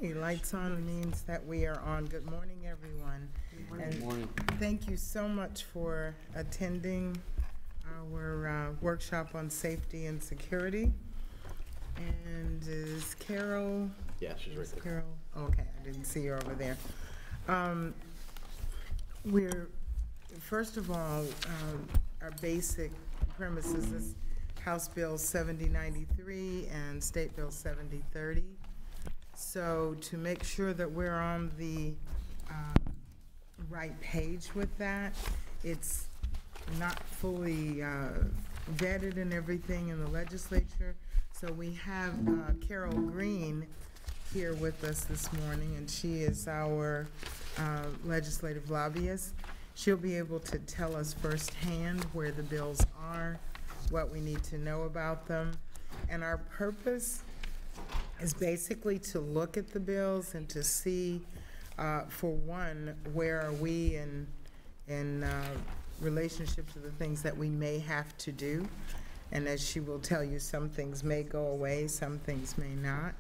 Okay, lights on means that we are on. Good morning, everyone. Good morning. Thank you so much for attending our workshop on safety and security. And is Carol? Yeah, she's right there. Carol, okay, I didn't see her over there. We're, first of all, our basic premises is House Bill 7093 and State Bill 7030. So to make sure that we're on the right page with that, it's not fully vetted and everything in the legislature. So we have Carol Green here with us this morning, and she is our legislative lobbyist. She'll be able to tell us firsthand where the bills are, what we need to know about them. And our purpose is basically to look at the bills and to see, for one, where are we in relationship to the things that we may have to do. And as she will tell you, some things may go away, some things may not.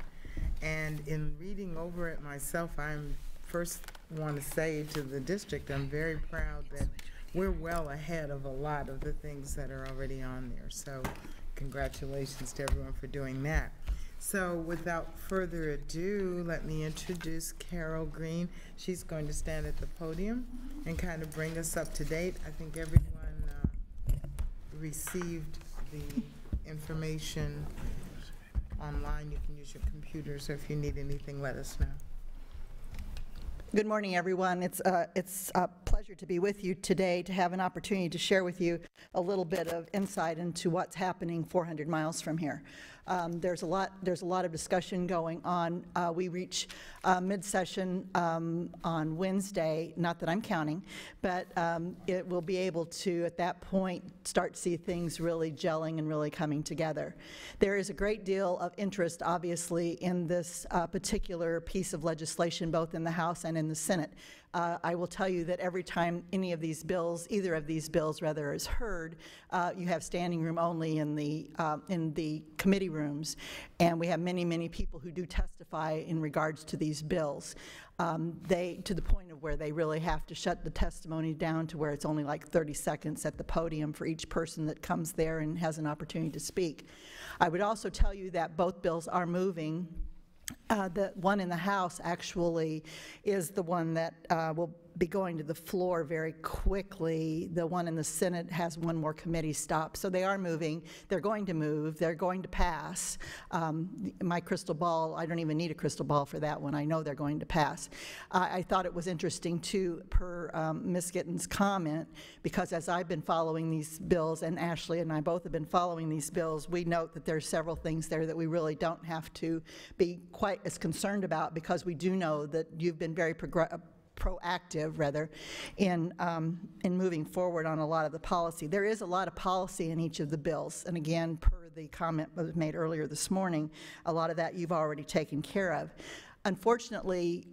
And in reading over it myself, I'm first want to say to the district, I'm very proud that we're well ahead of a lot of the things that are already on there. So congratulations to everyone for doing that. So without further ado, let me introduce Carol Green. She's going to stand at the podium and kind of bring us up to date. I think everyone received the information online. You can use your computer, so if you need anything, let us know. Good morning, everyone. It's a pleasure to be with you today, to have an opportunity to share with you a little bit of insight into what's happening 400 miles from here. There's a lot of discussion going on. We reach mid-session on Wednesday, not that I'm counting, but it will be able to, at that point, start to see things really gelling and really coming together. There is a great deal of interest, obviously, in this particular piece of legislation, both in the House and in the Senate. I will tell you that every time any of these bills, either of these bills rather, is heard, you have standing room only in the committee rooms, and we have many people who do testify in regards to these bills. To the point of where they really have to shut the testimony down to where it's only like 30 seconds at the podium for each person that comes there and has an opportunity to speak. I would also tell you that both bills are moving. The one in the House actually is the one that will be going to the floor very quickly. The one in the Senate has one more committee stop. So they are moving. They're going to move. They're going to pass. My crystal ball, I don't even need a crystal ball for that one. I know they're going to pass. I thought it was interesting, too, per Ms. Gitten's comment, because as I've been following these bills, and Ashley and I both have been following these bills, we note that there's several things there that we really don't have to be quite as concerned about, because we do know that you've been very proactive, rather, in moving forward on a lot of the policy. There is a lot of policy in each of the bills, and again, per the comment that was made earlier this morning, a lot of that you've already taken care of. Unfortunately,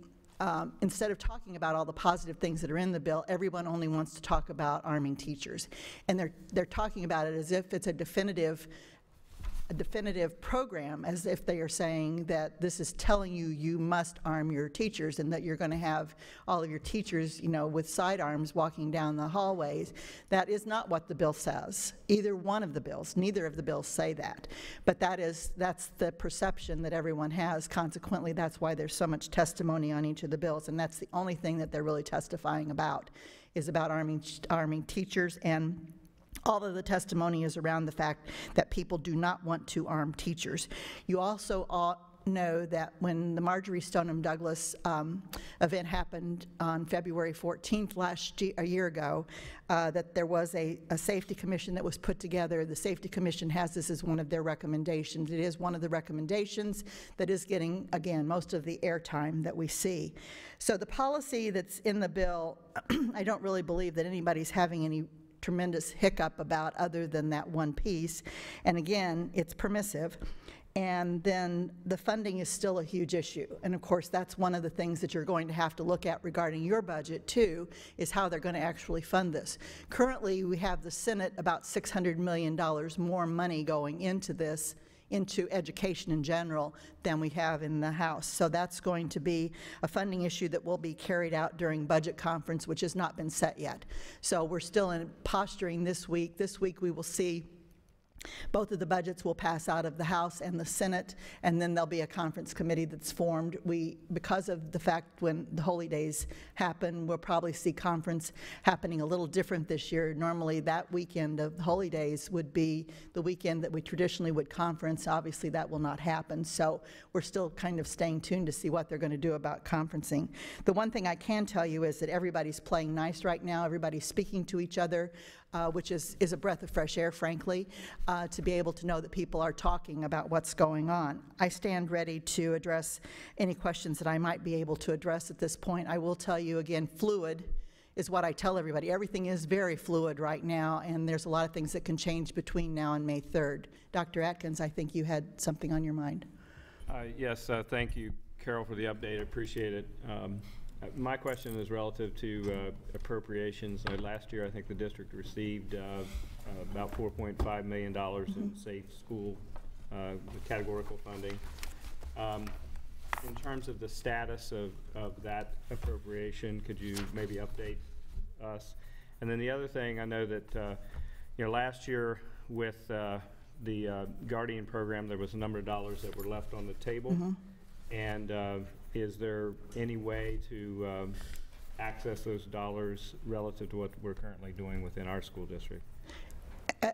instead of talking about all the positive things that are in the bill, everyone only wants to talk about arming teachers, and they're talking about it as if it's a definitive program, as if they are saying that this is telling you you must arm your teachers and that you're going to have all of your teachers, you know, with sidearms walking down the hallways. That is not what the bill says. Either one of the bills, neither of the bills say that. But that's the perception that everyone has. Consequently, that's why there's so much testimony on each of the bills, and that's the only thing that they're really testifying about, is about arming teachers. And all of the testimony is around the fact that people do not want to arm teachers. You also know that when the Marjory Stoneman Douglas event happened on February 14th a year ago, that there was a safety commission that was put together. The safety commission has this as one of their recommendations. It is one of the recommendations that is getting, again, most of the airtime that we see. So the policy that's in the bill, I don't really believe that anybody's having any tremendous hiccup about, other than that one piece. And again, it's permissive. And then the funding is still a huge issue. And of course, that's one of the things that you're going to have to look at regarding your budget too, is how they're going to actually fund this. Currently, we have the Senate about $600 million more money going into this into education in general than we have in the House. So that's going to be a funding issue that will be carried out during budget conference, which has not been set yet. So we're still in posturing this week. This week we will see both of the budgets will pass out of the House and the Senate, and then there'll be a conference committee that's formed. Because of the fact when the holy days happen, we'll probably see conference happening a little different this year. Normally that weekend of the holy days would be the weekend that we traditionally would conference. Obviously that will not happen, so we're still kind of staying tuned to see what they're going to do about conferencing. The one thing I can tell you is that everybody's playing nice right now. Everybody's speaking to each other. Which is a breath of fresh air, frankly, to be able to know that people are talking about what's going on. I stand ready to address any questions that I might be able to address at this point. I will tell you again, fluid is what I tell everybody. Everything is very fluid right now, and there's a lot of things that can change between now and May 3rd. Dr. Atkins, I think you had something on your mind. Yes, thank you, Carol, for the update. I appreciate it. My question is relative to appropriations. Last year, I think the district received about $4.5 million in safe school categorical funding. In terms of the status of that appropriation, could you maybe update us? And then the other thing, I know that last year with the Guardian program, there was a number of dollars that were left on the table. And is there any way to access those dollars relative to what we're currently doing within our school district?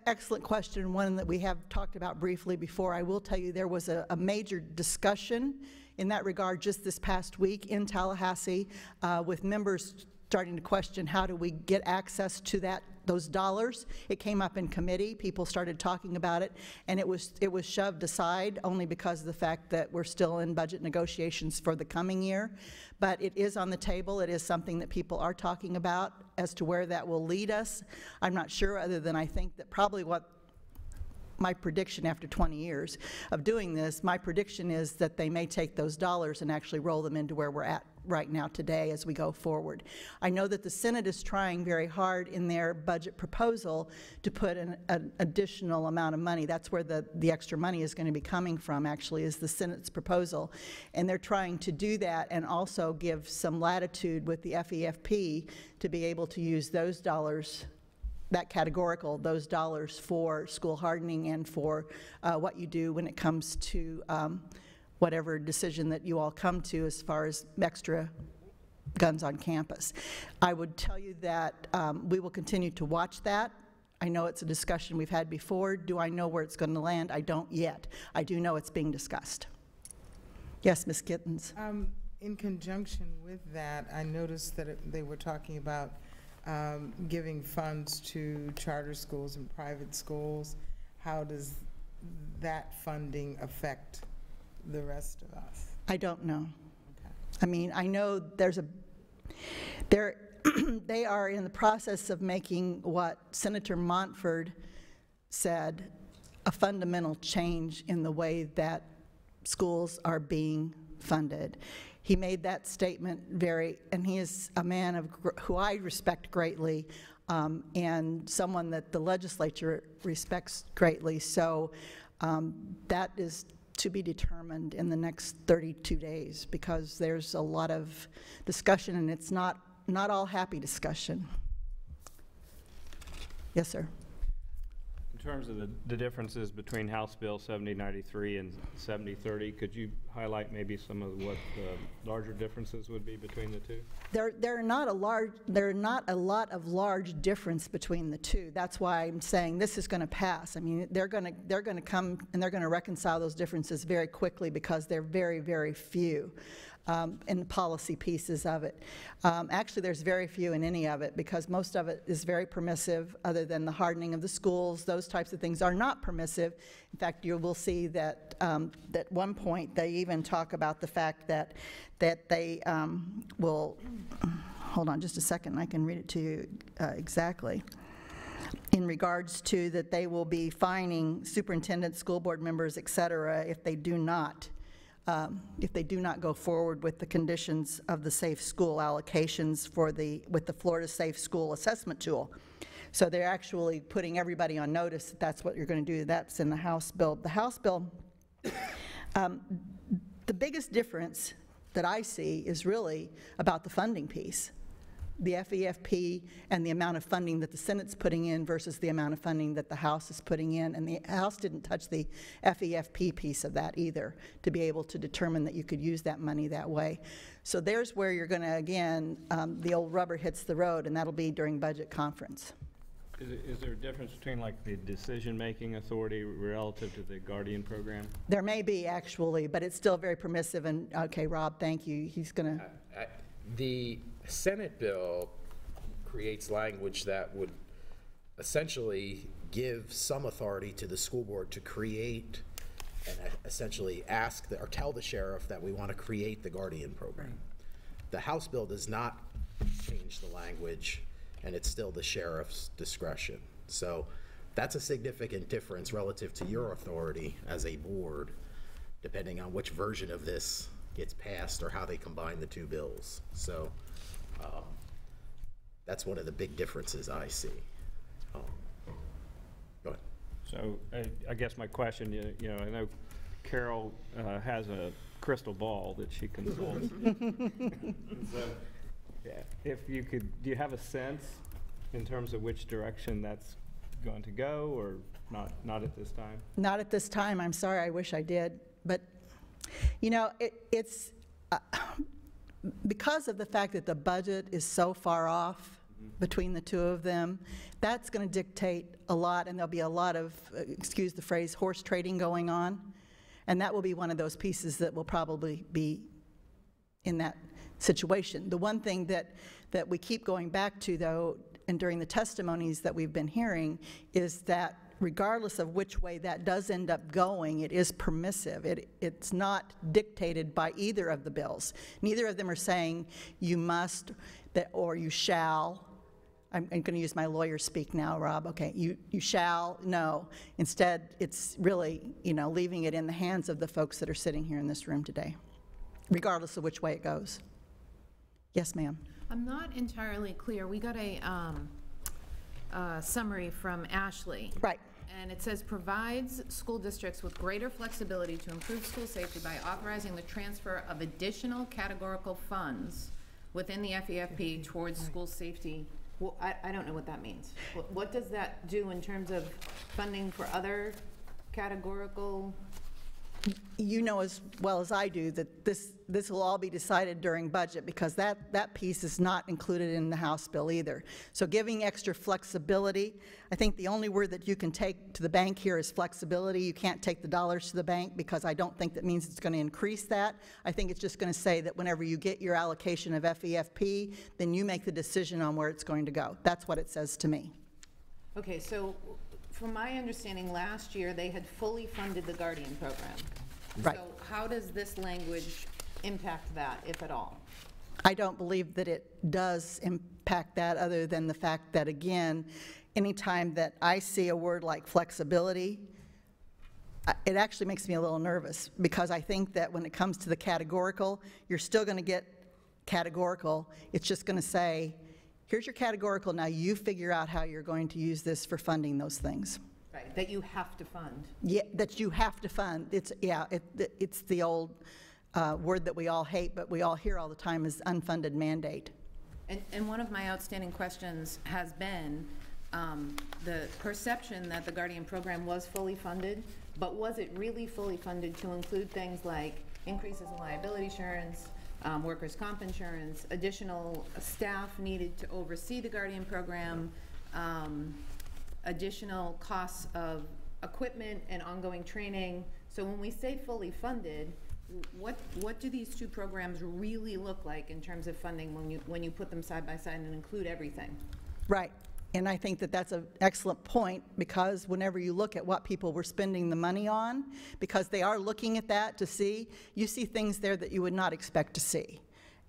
Excellent question, one that we have talked about briefly before. I will tell you there was a major discussion in that regard just this past week in Tallahassee with members starting to question how do we get access to those dollars. It came up in committee, people started talking about it, and it was shoved aside only because of the fact that we're still in budget negotiations for the coming year. But it is on the table. It is something that people are talking about. As to where that will lead us, I'm not sure, other than I think that probably what my prediction after 20 years of doing this, my prediction is that they may take those dollars and actually roll them into where we're at right now today as we go forward. I know that the Senate is trying very hard in their budget proposal to put an additional amount of money. That's where the extra money is going to be coming from, actually, is the Senate's proposal. And they're trying to do that and also give some latitude with the FEFP to be able to use those dollars, that categorical, those dollars for school hardening and for what you do when it comes to whatever decision that you all come to as far as extra guns on campus. I would tell you that we will continue to watch that. I know it's a discussion we've had before. Do I know where it's going to land? I don't yet. I do know it's being discussed. Yes, Ms. Gittens. In conjunction with that, I noticed that they were talking about giving funds to charter schools and private schools. How does that funding affect the rest of us? I don't know. Okay. I mean, I know they are in the process of making what Senator Montford said a fundamental change in the way that schools are being funded. He made that statement and he is a man who I respect greatly, and someone that the legislature respects greatly. So that is to be determined in the next 32 days because there's a lot of discussion, and it's not all happy discussion. Yes, sir. In terms of the differences between House Bill 7093 and 7030, could you highlight maybe some of what the larger differences would be between the two? There are not a lot of large difference between the two. That's why I'm saying this is going to pass. I mean, they're going to come and they're going to reconcile those differences very quickly because they're very, very few. In the policy pieces of it. Actually, there's very few in any of it because most of it is very permissive, other than the hardening of the schools. Those types of things are not permissive. In fact, you will see that at one point they even talk about the fact that they will, hold on just a second, I can read it to you exactly. In regards to that they will be fining superintendents, school board members, et cetera, if they do not go forward with the conditions of the safe school allocations with the Florida Safe School Assessment Tool. So they're actually putting everybody on notice that that's what you're going to do. That's in the House bill. The House bill The biggest difference that I see is really about the funding piece, the FEFP and the amount of funding that the Senate's putting in versus the amount of funding that the House is putting in. And the House didn't touch the FEFP piece of that either, to be able to determine that you could use that money that way. So there's where you're going to, again, the old rubber hits the road, and that'll be during budget conference. Is there a difference between like the decision-making authority relative to the Guardian program? There may be, actually, but it's still very permissive. And, okay, Rob, thank you. He's going to. The Senate bill creates language that would essentially give some authority to the school board to create and essentially ask or tell the sheriff that we want to create the Guardian program. The House bill does not change the language, and it's still the sheriff's discretion. So that's a significant difference relative to your authority as a board, depending on which version of this gets passed or how they combine the two bills. So that's one of the big differences I see. Go ahead. So I guess my question, you know, I know Carol has a crystal ball that she consults. So, yeah, if you could, do you have a sense in terms of which direction that's going to go, or not at this time? Not at this time. I'm sorry. I wish I did. But, you know, it's because of the fact that the budget is so far off between the two of them, that's going to dictate a lot, and there'll be a lot of, excuse the phrase, horse trading going on. And that will be one of those pieces that will probably be in that situation. The one thing that we keep going back to, though, and during the testimonies that we've been hearing, is that regardless of which way that does end up going, it is permissive. It's not dictated by either of the bills. Neither of them are saying you must or you shall. I'm going to use my lawyer speak now, Rob. Okay, you shall, no. Instead, it's really, you know, leaving it in the hands of the folks that are sitting here in this room today, regardless of which way it goes. Yes, ma'am. I'm not entirely clear. We got a summary from Ashley. Right. And it says, provides school districts with greater flexibility to improve school safety by authorizing the transfer of additional categorical funds within the FEFP towards school safety. Well, I don't know what that means. What does that do in terms of funding for other categorical? You know as well as I do that this will all be decided during budget, because that piece is not included in the House bill either. So giving extra flexibility, I think the only word that you can take to the bank here is flexibility. You can't take the dollars to the bank, because I don't think that means it's going to increase that. I think it's just going to say that whenever you get your allocation of FEFP, then you make the decision on where it's going to go. That's what it says to me. Okay, so from my understanding, last year they had fully funded the Guardian program. Right. So how does this language impact that, if at all? I don't believe that it does impact that, other than the fact that, again, anytime that I see a word like flexibility, it actually makes me a little nervous, because I think that when it comes to the categorical, you're still going to get categorical. It's just going to say, here's your categorical, now you figure out how you're going to use this for funding those things. Right, that you have to fund. Yeah, that you have to fund. It's the old word that we all hate, but we all hear all the time, is unfunded mandate. And one of my outstanding questions has been the perception that the Guardian program was fully funded, but was it really fully funded to include things like increases in liability insurance, workers' comp insurance, additional staff needed to oversee the Guardian program, additional costs of equipment and ongoing training? So when we say fully funded, what do these two programs really look like in terms of funding when you put them side by side and include everything? Right. And I think that that's an excellent point, because whenever you look at what people were spending the money on, because they are looking at that to see, you see things there that you would not expect to see.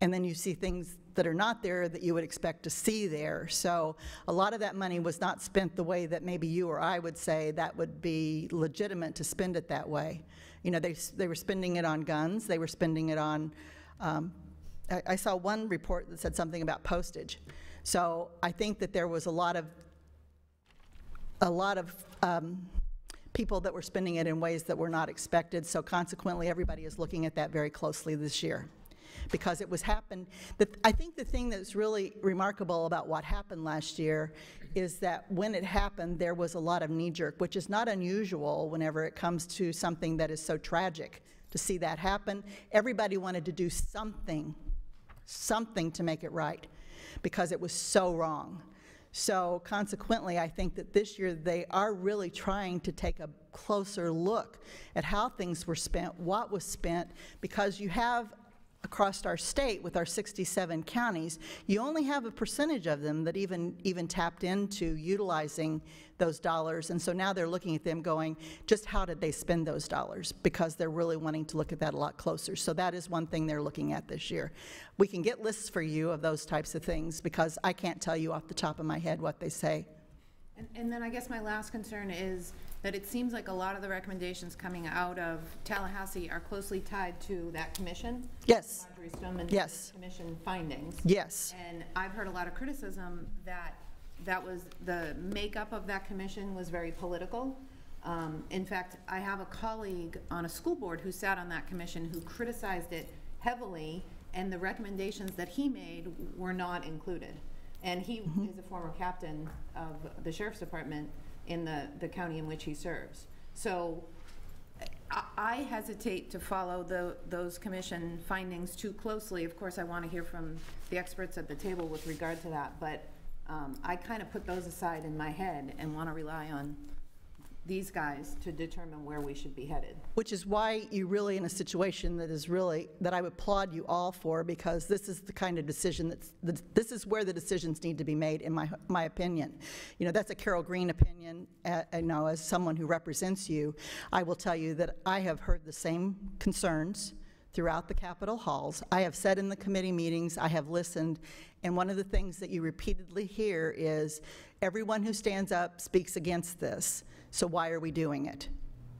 And then you see things that are not there that you would expect to see there. So a lot of that money was not spent the way that maybe you or I would say that would be legitimate to spend it that way. You know, they were spending it on guns. They were spending it on, I saw one report that said something about postage. So I think that there was a lot of people that were spending it in ways that were not expected. So consequently, everybody is looking at that very closely this year. Because it was happened, I think the thing that's really remarkable about what happened last year is that when it happened, there was a lot of knee-jerk, which is not unusual whenever it comes to something that is so tragic. To see that happen, everybody wanted to do something to make it right, because it was so wrong. So consequently, I think that this year they are really trying to take a closer look at how things were spent, what was spent, because you have across our state with our 67 counties, you only have a percentage of them that even tapped into utilizing those dollars. And so now they're looking at them going, just how did they spend those dollars? Because they're really wanting to look at that a lot closer. So that is one thing they're looking at this year. We can get lists for you of those types of things, because I can't tell you off the top of my head what they say. And then I guess my last concern is that it seems like a lot of the recommendations coming out of Tallahassee are closely tied to that commission. Yes. Marjorie Stoneman Yes. Commission findings. Yes. And I've heard a lot of criticism that the makeup of that commission was very political. In fact, I have a colleague on a school board who sat on that commission who criticized it heavily, and the recommendations that he made were not included. And he is a former captain of the sheriff's department in the county in which he serves. So I hesitate to follow those commission findings too closely. Of course, I want to hear from the experts at the table with regard to that, but I kind of put those aside in my head and want to rely on these guys to determine where we should be headed. Which is why you're really in a situation that is really, that I would applaud you all for, because this is the kind of decision this is where the decisions need to be made, in my opinion. You know, that's a Carol Green opinion. I know, as someone who represents you, I will tell you that I have heard the same concerns throughout the Capitol halls. I have said in the committee meetings, I have listened, and one of the things that you repeatedly hear is, everyone who stands up speaks against this, so why are we doing it?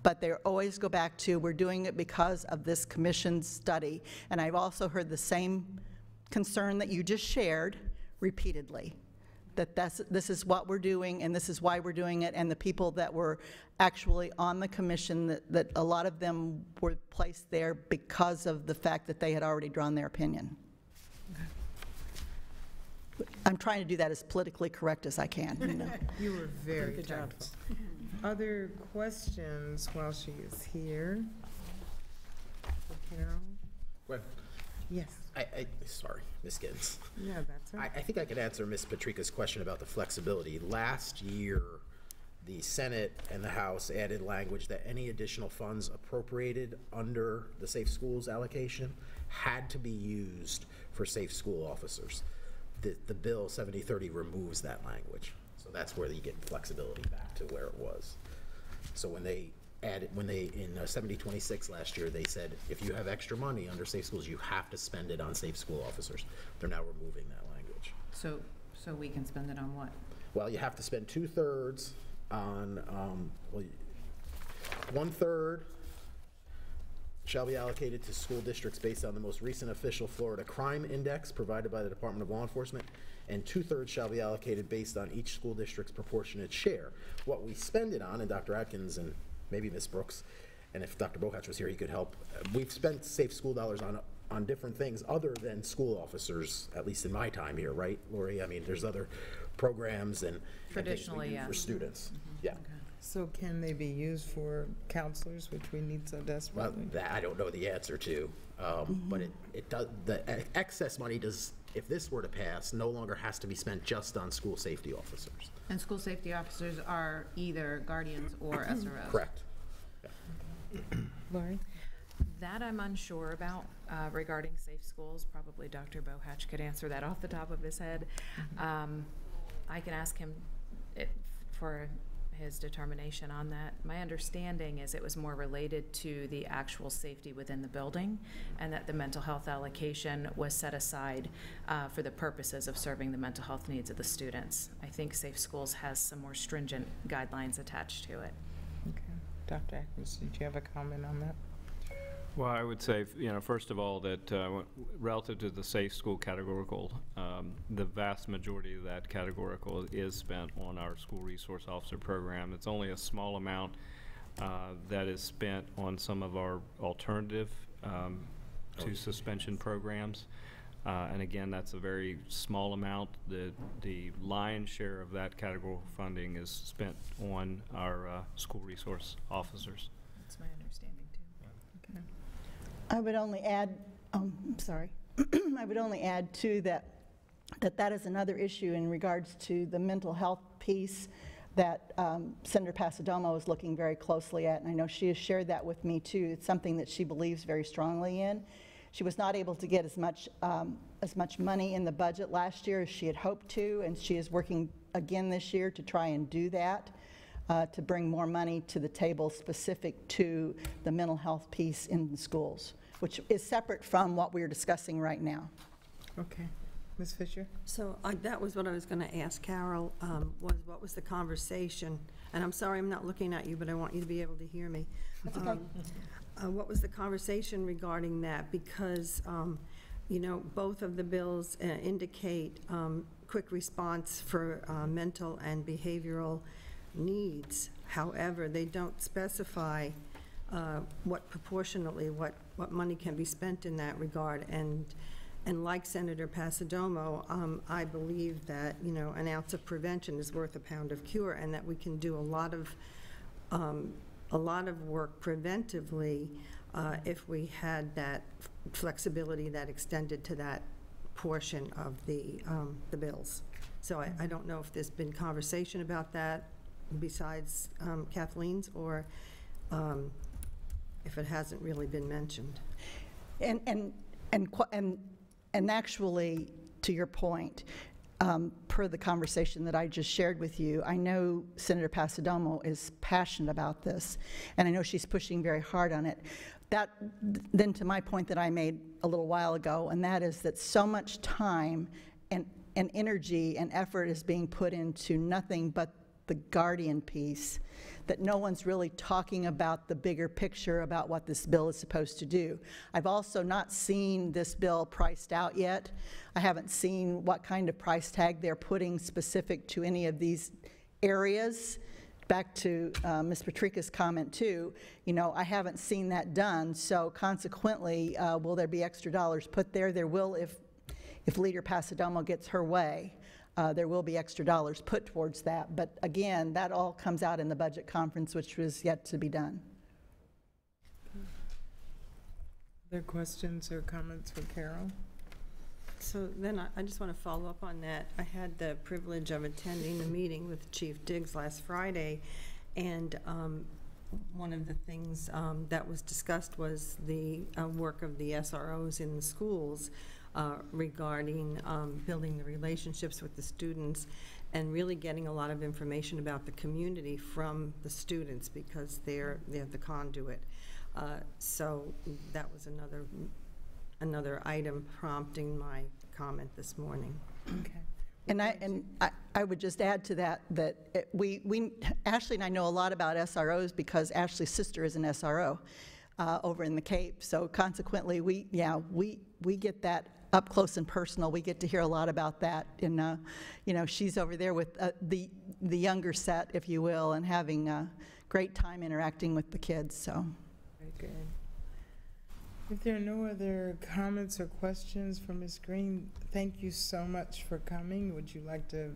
But they always go back to, we're doing it because of this commission study. And I've also heard the same concern that you just shared repeatedly, that this is what we're doing and this is why we're doing it. And the people that were actually on the commission, that a lot of them were placed there because of the fact that they had already drawn their opinion. I'm trying to do that as politically correct as I can. You know. You were very tactful. Other questions while she is here? For Carol? Well, Yes. sorry, Ms. Giddens. Yeah, that's all right. I think I could answer Ms. Patrica's question about the flexibility. Last year, the Senate and the House added language that any additional funds appropriated under the Safe Schools allocation had to be used for safe school officers. The bill 7030 removes that language. So that's where you get flexibility back to where it was. So when they added, in 7026 last year, they said, if you have extra money under safe schools, you have to spend it on safe school officers. They're now removing that language. So we can spend it on what? Well, you have to spend 2/3 on, 1/3 shall be allocated to school districts based on the most recent official Florida crime index provided by the Department of Law Enforcement, and 2/3 shall be allocated based on each school district's proportionate share. What we spend it on, and Dr. Atkins and maybe Ms. Brooks, and if Dr. Bohatch was here, he could help, we've spent safe school dollars on different things other than school officers, at least in my time here, right, Lori? I mean, there's other programs and Traditionally, things we do yeah. for students. Yeah. So can they be used for counselors, which we need so Well, desperately? that I don't know the answer to, but it does, the excess money does, if this were to pass, no longer has to be spent just on school safety officers. And school safety officers are either guardians or SROs. Correct. Lori? That I'm unsure about regarding safe schools. Probably Dr. Bohatch could answer that off the top of his head. I can ask him for his determination on that. My understanding is it was more related to the actual safety within the building, and that the mental health allocation was set aside for the purposes of serving the mental health needs of the students. I think Safe Schools has some more stringent guidelines attached to it. Okay. Dr. Atkins, did you have a comment on that? Well, I would say, first of all, that relative to the safe school categorical, the vast majority of that categorical is spent on our school resource officer program. It's only a small amount that is spent on some of our alternative to suspension programs. And again, that's a very small amount. The lion's share of that categorical funding is spent on our school resource officers. That's my understanding, too. I would only add, sorry, I would only add too that is another issue in regards to the mental health piece that Senator Passidomo is looking very closely at, and I know she has shared that with me too. It's something that she believes very strongly in. She was not able to get as much money in the budget last year as she had hoped to, and she is working again this year to try and do that, to bring more money to the table specific to the mental health piece in the schools, which is separate from what we're discussing right now. Okay. Ms. Fisher? So that was what I was going to ask Carol, was what was the conversation? And I'm sorry I'm not looking at you, but I want you to be able to hear me. That's okay. What was the conversation regarding that? Because, you know, both of the bills indicate quick response for mental and behavioral needs. However, they don't specify what proportionately, what money can be spent in that regard. And like Senator Passidomo, I believe that, you know, an ounce of prevention is worth a pound of cure, and that we can do a lot of work preventively if we had that flexibility that extended to that portion of the bills. So I don't know if there's been conversation about that besides Kathleen's, or if it hasn't really been mentioned. And actually, to your point, per the conversation that I just shared with you, I know Senator Passidomo is passionate about this, and I know she's pushing very hard on it. That, then to my point that I made a little while ago, and that is that so much time and energy and effort is being put into nothing but the guardian piece, that no one's really talking about the bigger picture about what this bill is supposed to do. I've also not seen this bill priced out yet. I haven't seen what kind of price tag they're putting specific to any of these areas. Back to Ms. Patrica's comment too, you know, I haven't seen that done, so consequently, will there be extra dollars put there? There will if Leader Passidomo gets her way. There will be extra dollars put towards that. But again, that all comes out in the budget conference, which was yet to be done. Other questions or comments for Carol? So then I just want to follow up on that. I had the privilege of attending the meeting with Chief Diggs last Friday, and one of the things that was discussed was the work of the SROs in the schools regarding building the relationships with the students and really getting a lot of information about the community from the students, because they're the conduit. So that was another item prompting my comment this morning. Okay. And I would just add to that Ashley and I know a lot about SROs because Ashley's sister is an SRO over in the Cape. So consequently, we get that up close and personal. We get to hear a lot about that. And you know, she's over there with the younger set, if you will, and having a great time interacting with the kids. So. Very good. If there are no other comments or questions for Ms. Green, thank you so much for coming. Would you like to?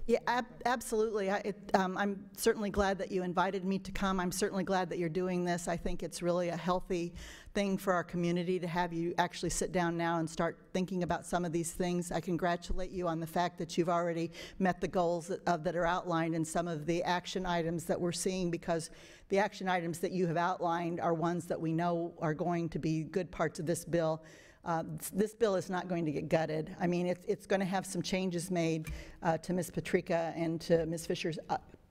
Yeah, absolutely. I'm certainly glad that you invited me to come. I'm certainly glad that you're doing this. I think it's really a healthy thing for our community to have you actually sit down now and start thinking about some of these things. I congratulate you on the fact that you've already met the goals that are outlined in some of the action items that we're seeing, because the action items that you have outlined are ones that we know are going to be good parts of this bill. This bill is not going to get gutted. I mean, it's going to have some changes made to Ms. Patrica and to Ms. Fisher's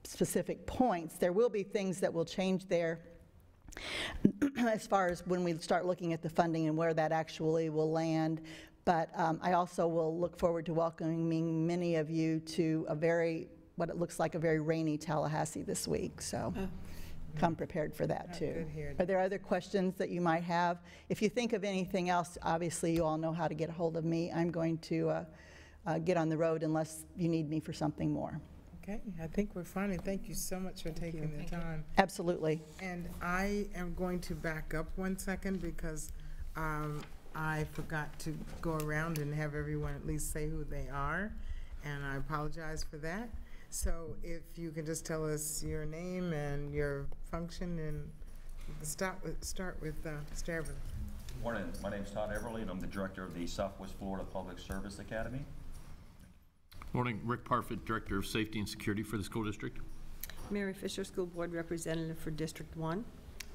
specific points. There will be things that will change there as far as when we start looking at the funding and where that actually will land. But I also will look forward to welcoming many of you to what it looks like a very rainy Tallahassee this week. So. Come prepared for that too. Are there other questions that you might have? If you think of anything else, obviously you all know how to get a hold of me. I'm going to get on the road unless you need me for something more. Okay, I think we're fine, and thank you so much for taking the time. Absolutely. And I am going to back up 1 second because I forgot to go around and have everyone at least say who they are, and I apologize for that. So if you can just tell us your name and your function, and start with Mr. Everly. Morning, my name's Todd Everly, and I'm the director of the Southwest Florida Public Service Academy. Morning, Rick Parfit, Director of Safety and Security for the school district. Mary Fisher, School Board Representative for District 1.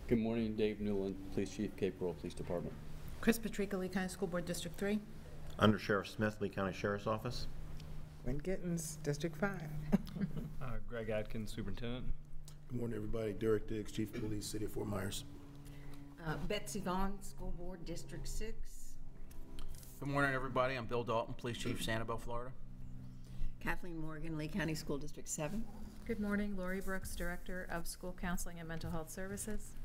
Good morning, Dave Newland, Police Chief, Cape Coral Police Department. Chris Patrica, Lee County School Board, District 3. Under Sheriff Smith, Lee County Sheriff's Office. Gwen Gittens, District 5. Greg Atkins, Superintendent. Good morning, everybody. Derek Diggs, Chief of Police, City of Fort Myers. Betsy Vaughn, School Board, District 6. Good morning, everybody. I'm Bill Dalton, Police Chief, Sanibel, Florida. Kathleen Morgan, Lee County School District 7. Good morning, Lori Brooks, Director of School Counseling and Mental Health Services.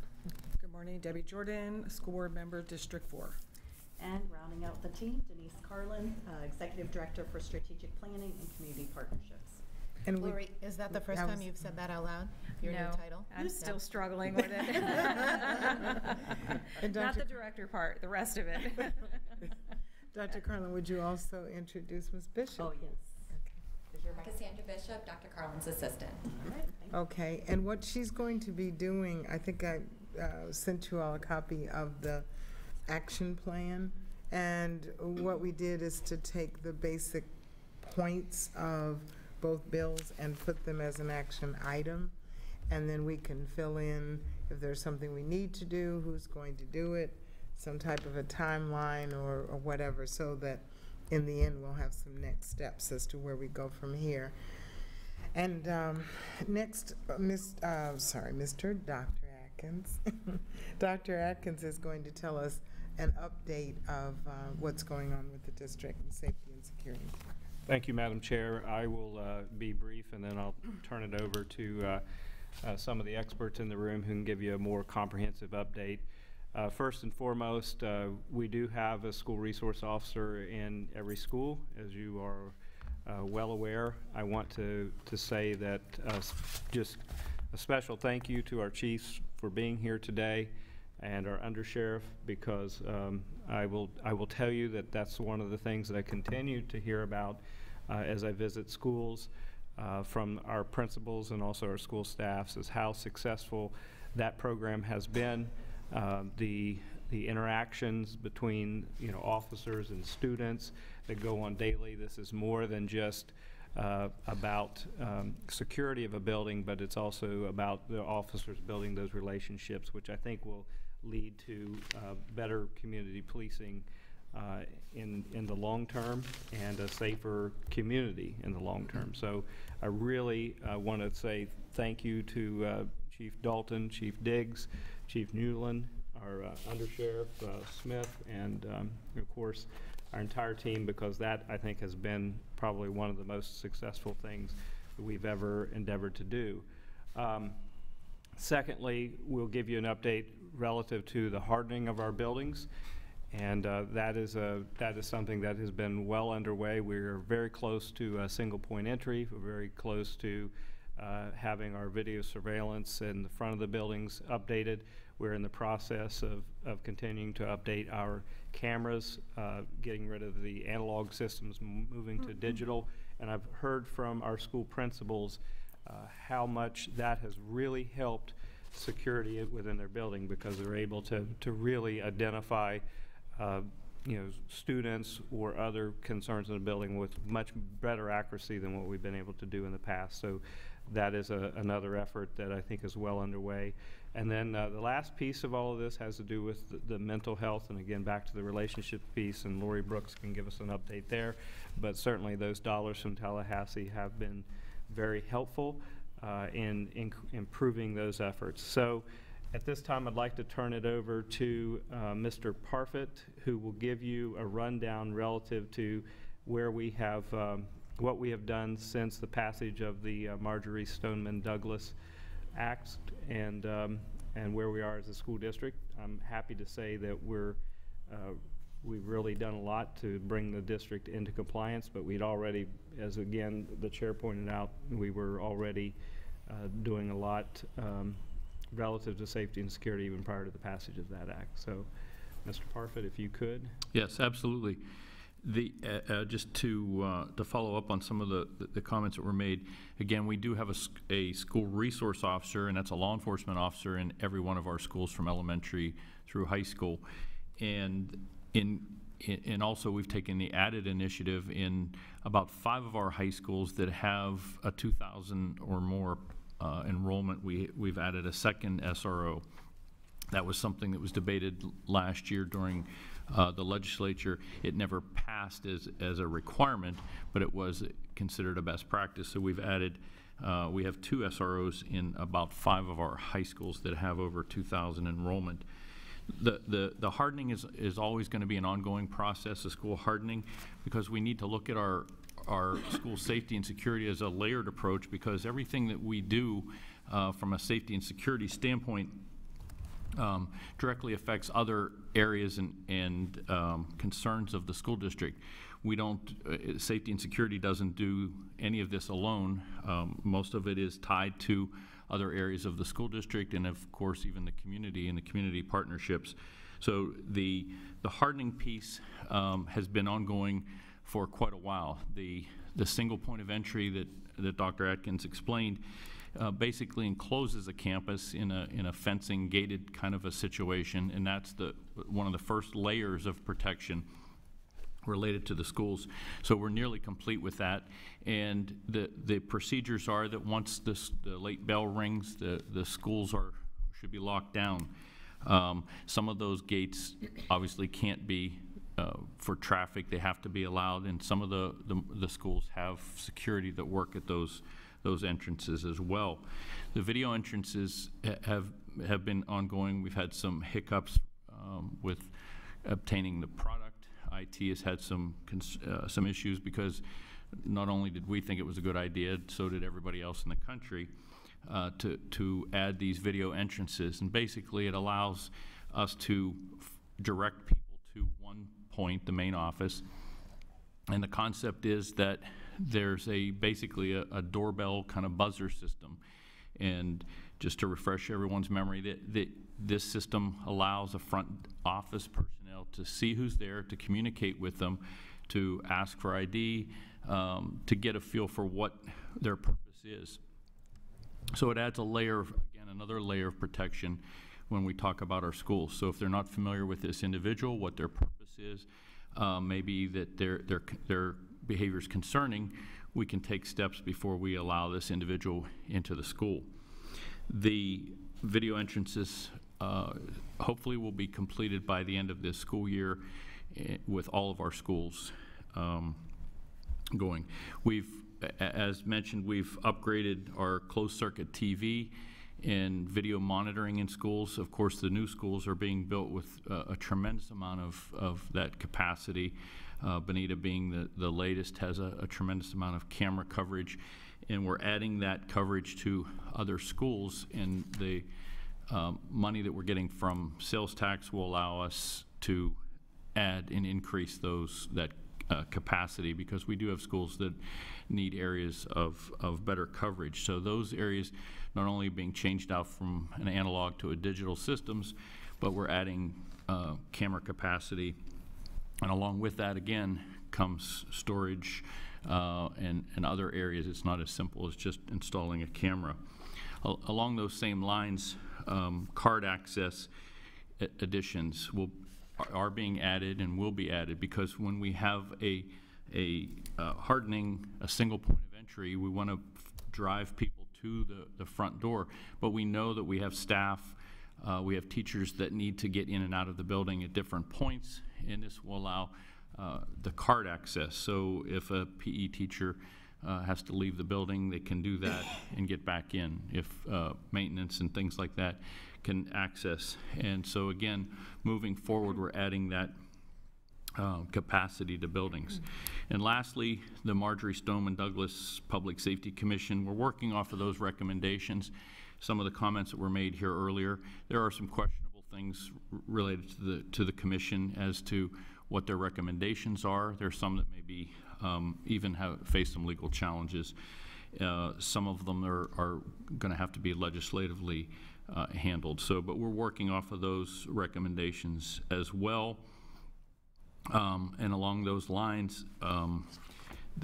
Good morning, Debbie Jordan, School Board Member, District 4. And rounding out the team, Denise Carlin, Executive Director for Strategic Planning and Community Partnerships. And Lori, is that the first time you've said that out loud? Your new title? I'm still struggling with it. Not the director part, the rest of it. Dr. Carlin, would you also introduce Ms. Bishop? Oh, yes. Cassandra Bishop, Dr. Carlin's assistant. Okay, and what she's going to be doing, I think I sent you all a copy of the action plan, and what we did is to take the basic points of both bills and put them as an action item, and then we can fill in if there's something we need to do, who's going to do it, some type of a timeline or whatever, so that in the end we'll have some next steps as to where we go from here. And next, Mr. Dr. Atkins. Dr. Atkins is going to tell us an update of what's going on with the district and safety and security. Thank you, Madam Chair. I will be brief, and then I'll turn it over to some of the experts in the room who can give you a more comprehensive update. First and foremost, we do have a school resource officer in every school, as you are well aware. I want to say that just a special thank you to our chiefs for being here today, and our undersheriff, because I will tell you that that's one of the things that I continue to hear about as I visit schools from our principals and also our school staffs, is how successful that program has been. The interactions between officers and students that go on daily. This is more than just about security of a building, but it's also about the officers building those relationships, which I think will lead to better community policing in the long term, and a safer community in the long term. So I really want to say thank you to Chief Dalton, Chief Diggs, Chief Newland, our undersheriff Smith, and of course our entire team, because that, I think, has been probably one of the most successful things that we've ever endeavored to do. Secondly, we'll give you an update relative to the hardening of our buildings, and that is something that has been well underway. We're very close to a single point entry. We're very close to having our video surveillance in the front of the buildings updated. We're in the process of continuing to update our cameras, getting rid of the analog systems, moving to digital. And I've heard from our school principals how much that has really helped security within their building, because they're able to really identify students or other concerns in the building with much better accuracy than what we've been able to do in the past. So that is another effort that I think is well underway. And then the last piece of all of this has to do with the mental health, and again, back to the relationship piece, and Lori Brooks can give us an update there. But certainly those dollars from Tallahassee have been very helpful in improving those efforts. So at this time, I'd like to turn it over to Mr. Parfit, who will give you a rundown relative to where we have what we have done since the passage of the Marjory Stoneman Douglas Act, and where we are as a school district. I'm happy to say that we're we've really done a lot to bring the district into compliance, but we'd already, as again, the chair pointed out, we were already doing a lot relative to safety and security even prior to the passage of that act. So, Mr. Parfit, if you could. Yes, absolutely. The, just to follow up on some of the comments that were made, again, we do have a school resource officer, and that's a law enforcement officer in every one of our schools from elementary through high school. And also we've taken the added initiative in about 5 of our high schools that have a 2,000 or more enrollment. We've added a second SRO. That was something that was debated last year during the legislature. It never passed as a requirement, but it was considered a best practice. So we've added, we have 2 SROs in about 5 of our high schools that have over 2,000 enrollment. The hardening is always going to be an ongoing process, the school hardening, because we need to look at our school safety and security as a layered approach, because everything that we do from a safety and security standpoint directly affects other areas and concerns of the school district. We don't, safety and security doesn't do any of this alone. Most of it is tied to other areas of the school district and of course even the community and the community partnerships. So the hardening piece has been ongoing for quite a while. The single point of entry that Dr. Atkins explained basically encloses a campus in a fencing gated kind of a situation, and that's one of the first layers of protection related to the schools. So we're nearly complete with that, and the procedures are that once the late bell rings, the schools should be locked down. Some of those gates obviously can't be for traffic. They have to be allowed, and some of the schools have security that work at those entrances as well. The video entrances have been ongoing. We've had some hiccups with obtaining the product. IT has had some issues because not only did we think it was a good idea, so did everybody else in the country to add these video entrances. And basically it allows us to direct people to one point, the main office. And the concept is that there's basically a doorbell kind of buzzer system. And just to refresh everyone's memory, this system allows a front office personnel to see who's there, to communicate with them, to ask for ID, to get a feel for what their purpose is. So it adds a layer of, again, another layer of protection when we talk about our schools. So if they're not familiar with this individual, what their purpose is, maybe that their behavior is concerning, we can take steps before we allow this individual into the school. The video entrances hopefully will be completed by the end of this school year with all of our schools going. As mentioned, we've upgraded our closed circuit TV and video monitoring in schools. Of course, the new schools are being built with a tremendous amount of that capacity. Bonita being the latest has a tremendous amount of camera coverage, and we're adding that coverage to other schools, and the money that we're getting from sales tax will allow us to add and increase that capacity, because we do have schools that need areas of better coverage. So those areas not only being changed out from an analog to a digital systems, but we're adding camera capacity. And along with that, again, comes storage and other areas. It's not as simple as just installing a camera. Along those same lines, card access additions are being added and will be added, because when we have a hardening, a single point of entry, we want to drive people to the front door. But we know that we have staff, we have teachers that need to get in and out of the building at different points, and this will allow the card access. So if a PE teacher has to leave the building, they can do that and get back in. If maintenance and things like that can access. And so again, moving forward, we're adding that capacity to buildings. And lastly, the Marjorie Stoneman Douglas Public Safety Commission, we're working off of those recommendations. Some of the comments that were made here earlier, there are some questionable things related to the commission as to what their recommendations are. There's some that maybe even have faced some legal challenges. Some of them are going to have to be legislatively handled. So, but we're working off of those recommendations as well. And along those lines,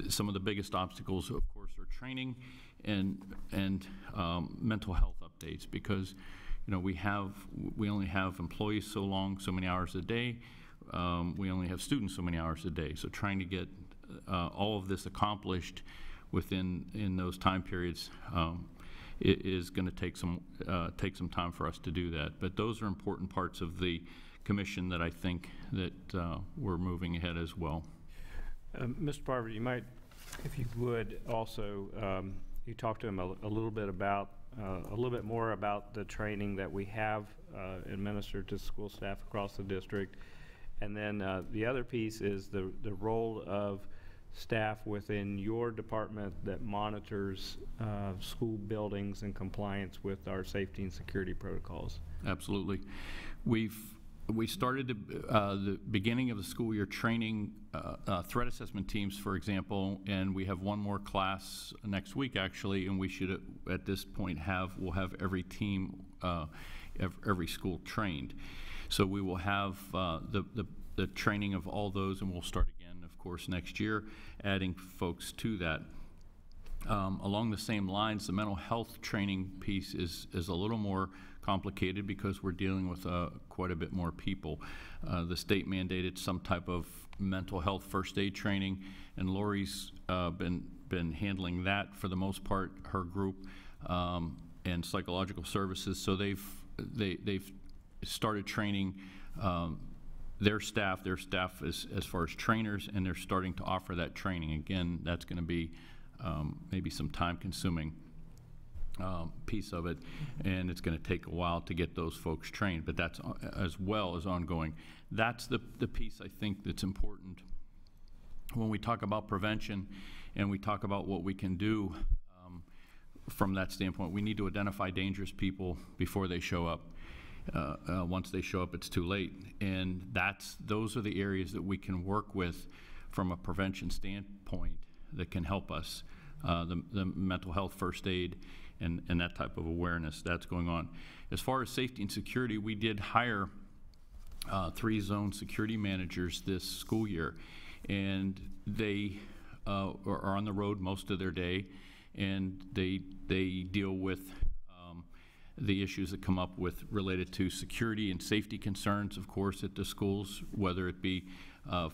some of the biggest obstacles, of course, are training and mental health updates, because we only have employees so many hours a day. We only have students so many hours a day. So trying to get all of this accomplished in those time periods is going to take some time for us to do that. But those are important parts of the commission that I think that we're moving ahead as well. Mr. Parfit, you might, if you would, also you talked to him a little bit more about the training that we have administered to school staff across the district, and then the other piece is the role of staff within your department that monitors school buildings and compliance with our safety and security protocols. Absolutely. We started the beginning of the school year training threat assessment teams, for example, and we have one more class next week, actually, and we should, at this point, we'll have every team, every school trained. So we will have the training of all those, and we'll start again, of course, next year, adding folks to that. Along the same lines, the mental health training piece is a little more complicated because we're dealing with quite a bit more people. The state mandated some type of mental health first aid training, and Lori's been handling that for the most part, her group, and psychological services. So they've started training their staff as far as trainers, and they're starting to offer that training. Again, that's going to be maybe some time-consuming piece of it, and it's going to take a while to get those folks trained, but that's as well as ongoing. That's the piece I think that's important when we talk about prevention and we talk about what we can do from that standpoint. We need to identify dangerous people before they show up. Once they show up, it's too late, and those are the areas that we can work with from a prevention standpoint that can help us. The mental health first aid and that type of awareness that's going on. As far as safety and security, we did hire 3 zone security managers this school year, and they are on the road most of their day, and they deal with the issues that come up with related to security and safety concerns, of course, at the schools, whether it be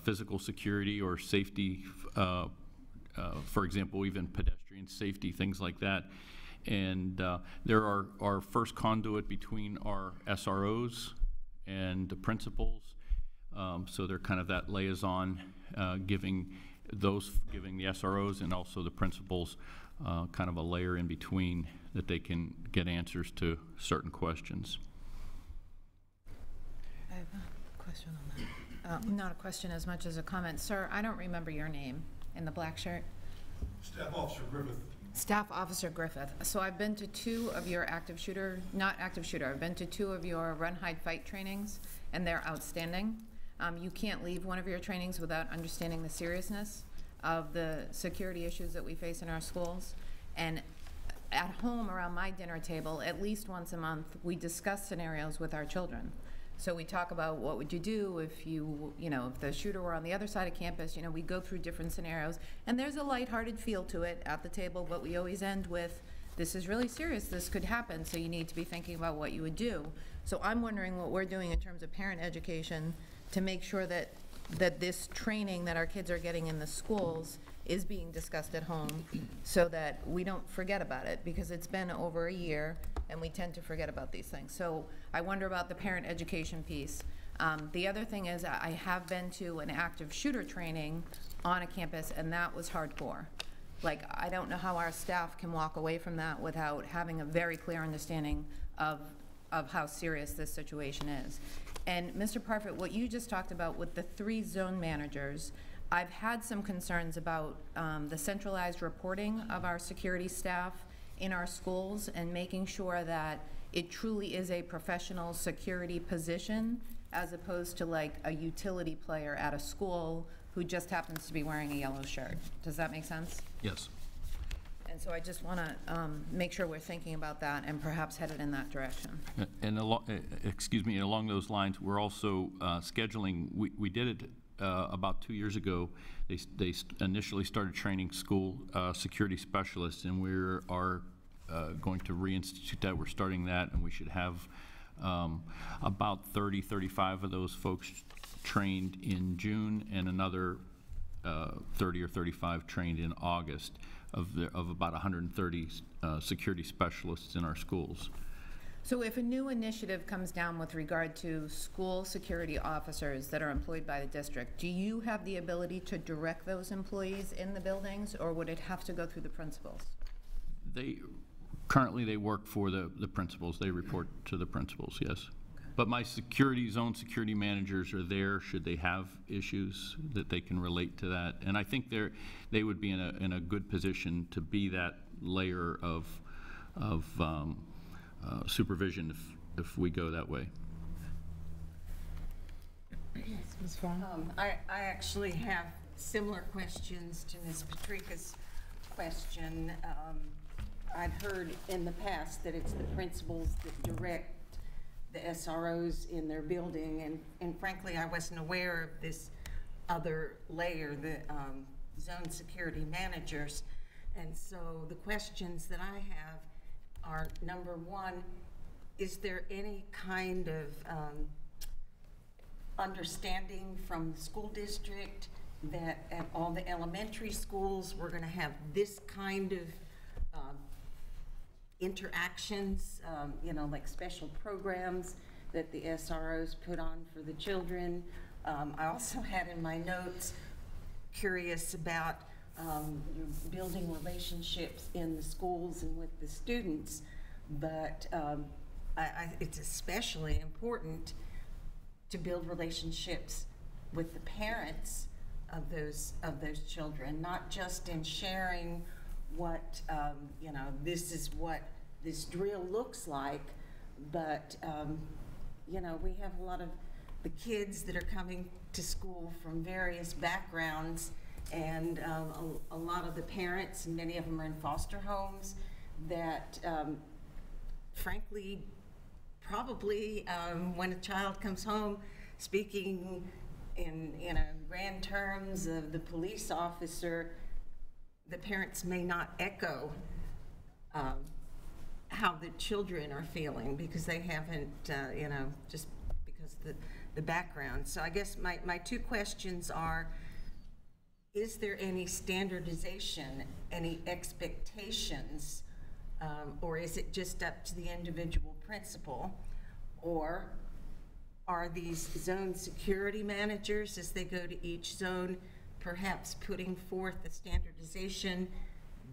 physical security or safety, for example, even pedestrian safety, things like that. And they're our first conduit between our SROs and the principals. So they're kind of that liaison, giving the SROs and also the principals kind of a layer in between that they can get answers to certain questions. I have a question on that. Not a question as much as a comment. Sir, I don't remember your name in the black shirt. Staff Officer Griffith. Staff Officer Griffith. So I've been to 2 of your I've been to 2 of your Run, Hide, Fight trainings, and they're outstanding. You can't leave one of your trainings without understanding the seriousness of the security issues that we face in our schools. And at home around my dinner table, at least once a month, we discuss scenarios with our children. So we talk about what would you do if if the shooter were on the other side of campus. We go through different scenarios, and there's a lighthearted feel to it at the table, but we always end with, this is really serious, this could happen, so you need to be thinking about what you would do. So I'm wondering what we're doing in terms of parent education to make sure that this training that our kids are getting in the schools is being discussed at home, so that we don't forget about it, because it's been over a year and we tend to forget about these things. So I wonder about the parent education piece. The other thing is, I have been to an active shooter training on a campus, and that was hardcore. Like, I don't know how our staff can walk away from that without having a very clear understanding of how serious this situation is. And Mr. Parfit, what you just talked about with the 3 zone managers, I've had some concerns about the centralized reporting of our security staff in our schools and making sure that it truly is a professional security position as opposed to like a utility player at a school who just happens to be wearing a yellow shirt. Does that make sense? Yes. And so I just want to make sure we're thinking about that and perhaps headed in that direction. And along those lines, we're also scheduling, we did it about 2 years ago. They initially started training school security specialists, and we are going to reinstitute that. We're starting that, and we should have about 30, 35 of those folks trained in June, and another 30 or 35 trained in August of about 130 security specialists in our schools. So if a new initiative comes down with regard to school security officers that are employed by the district, do you have the ability to direct those employees in the buildings, or would it have to go through the principals? Currently they work for the principals. They report to the principals, yes. But my zone security managers are there should they have issues that they can relate to that. And I think they would be in a good position to be that layer of supervision if we go that way. Ms. Fong? I actually have similar questions to Ms. Patrica's question. I've heard in the past that it's the principals that direct the SROs in their building, and frankly, I wasn't aware of this other layer, the zone security managers. And so the questions that I have are, number one, is there any kind of understanding from the school district that at all the elementary schools we're going to have this kind of interactions, you know, like special programs that the SROs put on for the children? I also had in my notes curious about building relationships in the schools and with the students, but it's especially important to build relationships with the parents of those children, not just in sharing what, you know, this is what this drill looks like, but, you know, we have a lot of the kids that are coming to school from various backgrounds, and a lot of the parents, and many of them are in foster homes, that frankly, probably when a child comes home speaking in grand terms of the police officer, the parents may not echo how the children are feeling because they haven't, you know, just because the background. So I guess my two questions are, is there any standardization, any expectations, or is it just up to the individual principal? Or are these zone security managers, as they go to each zone, perhaps putting forth a standardization?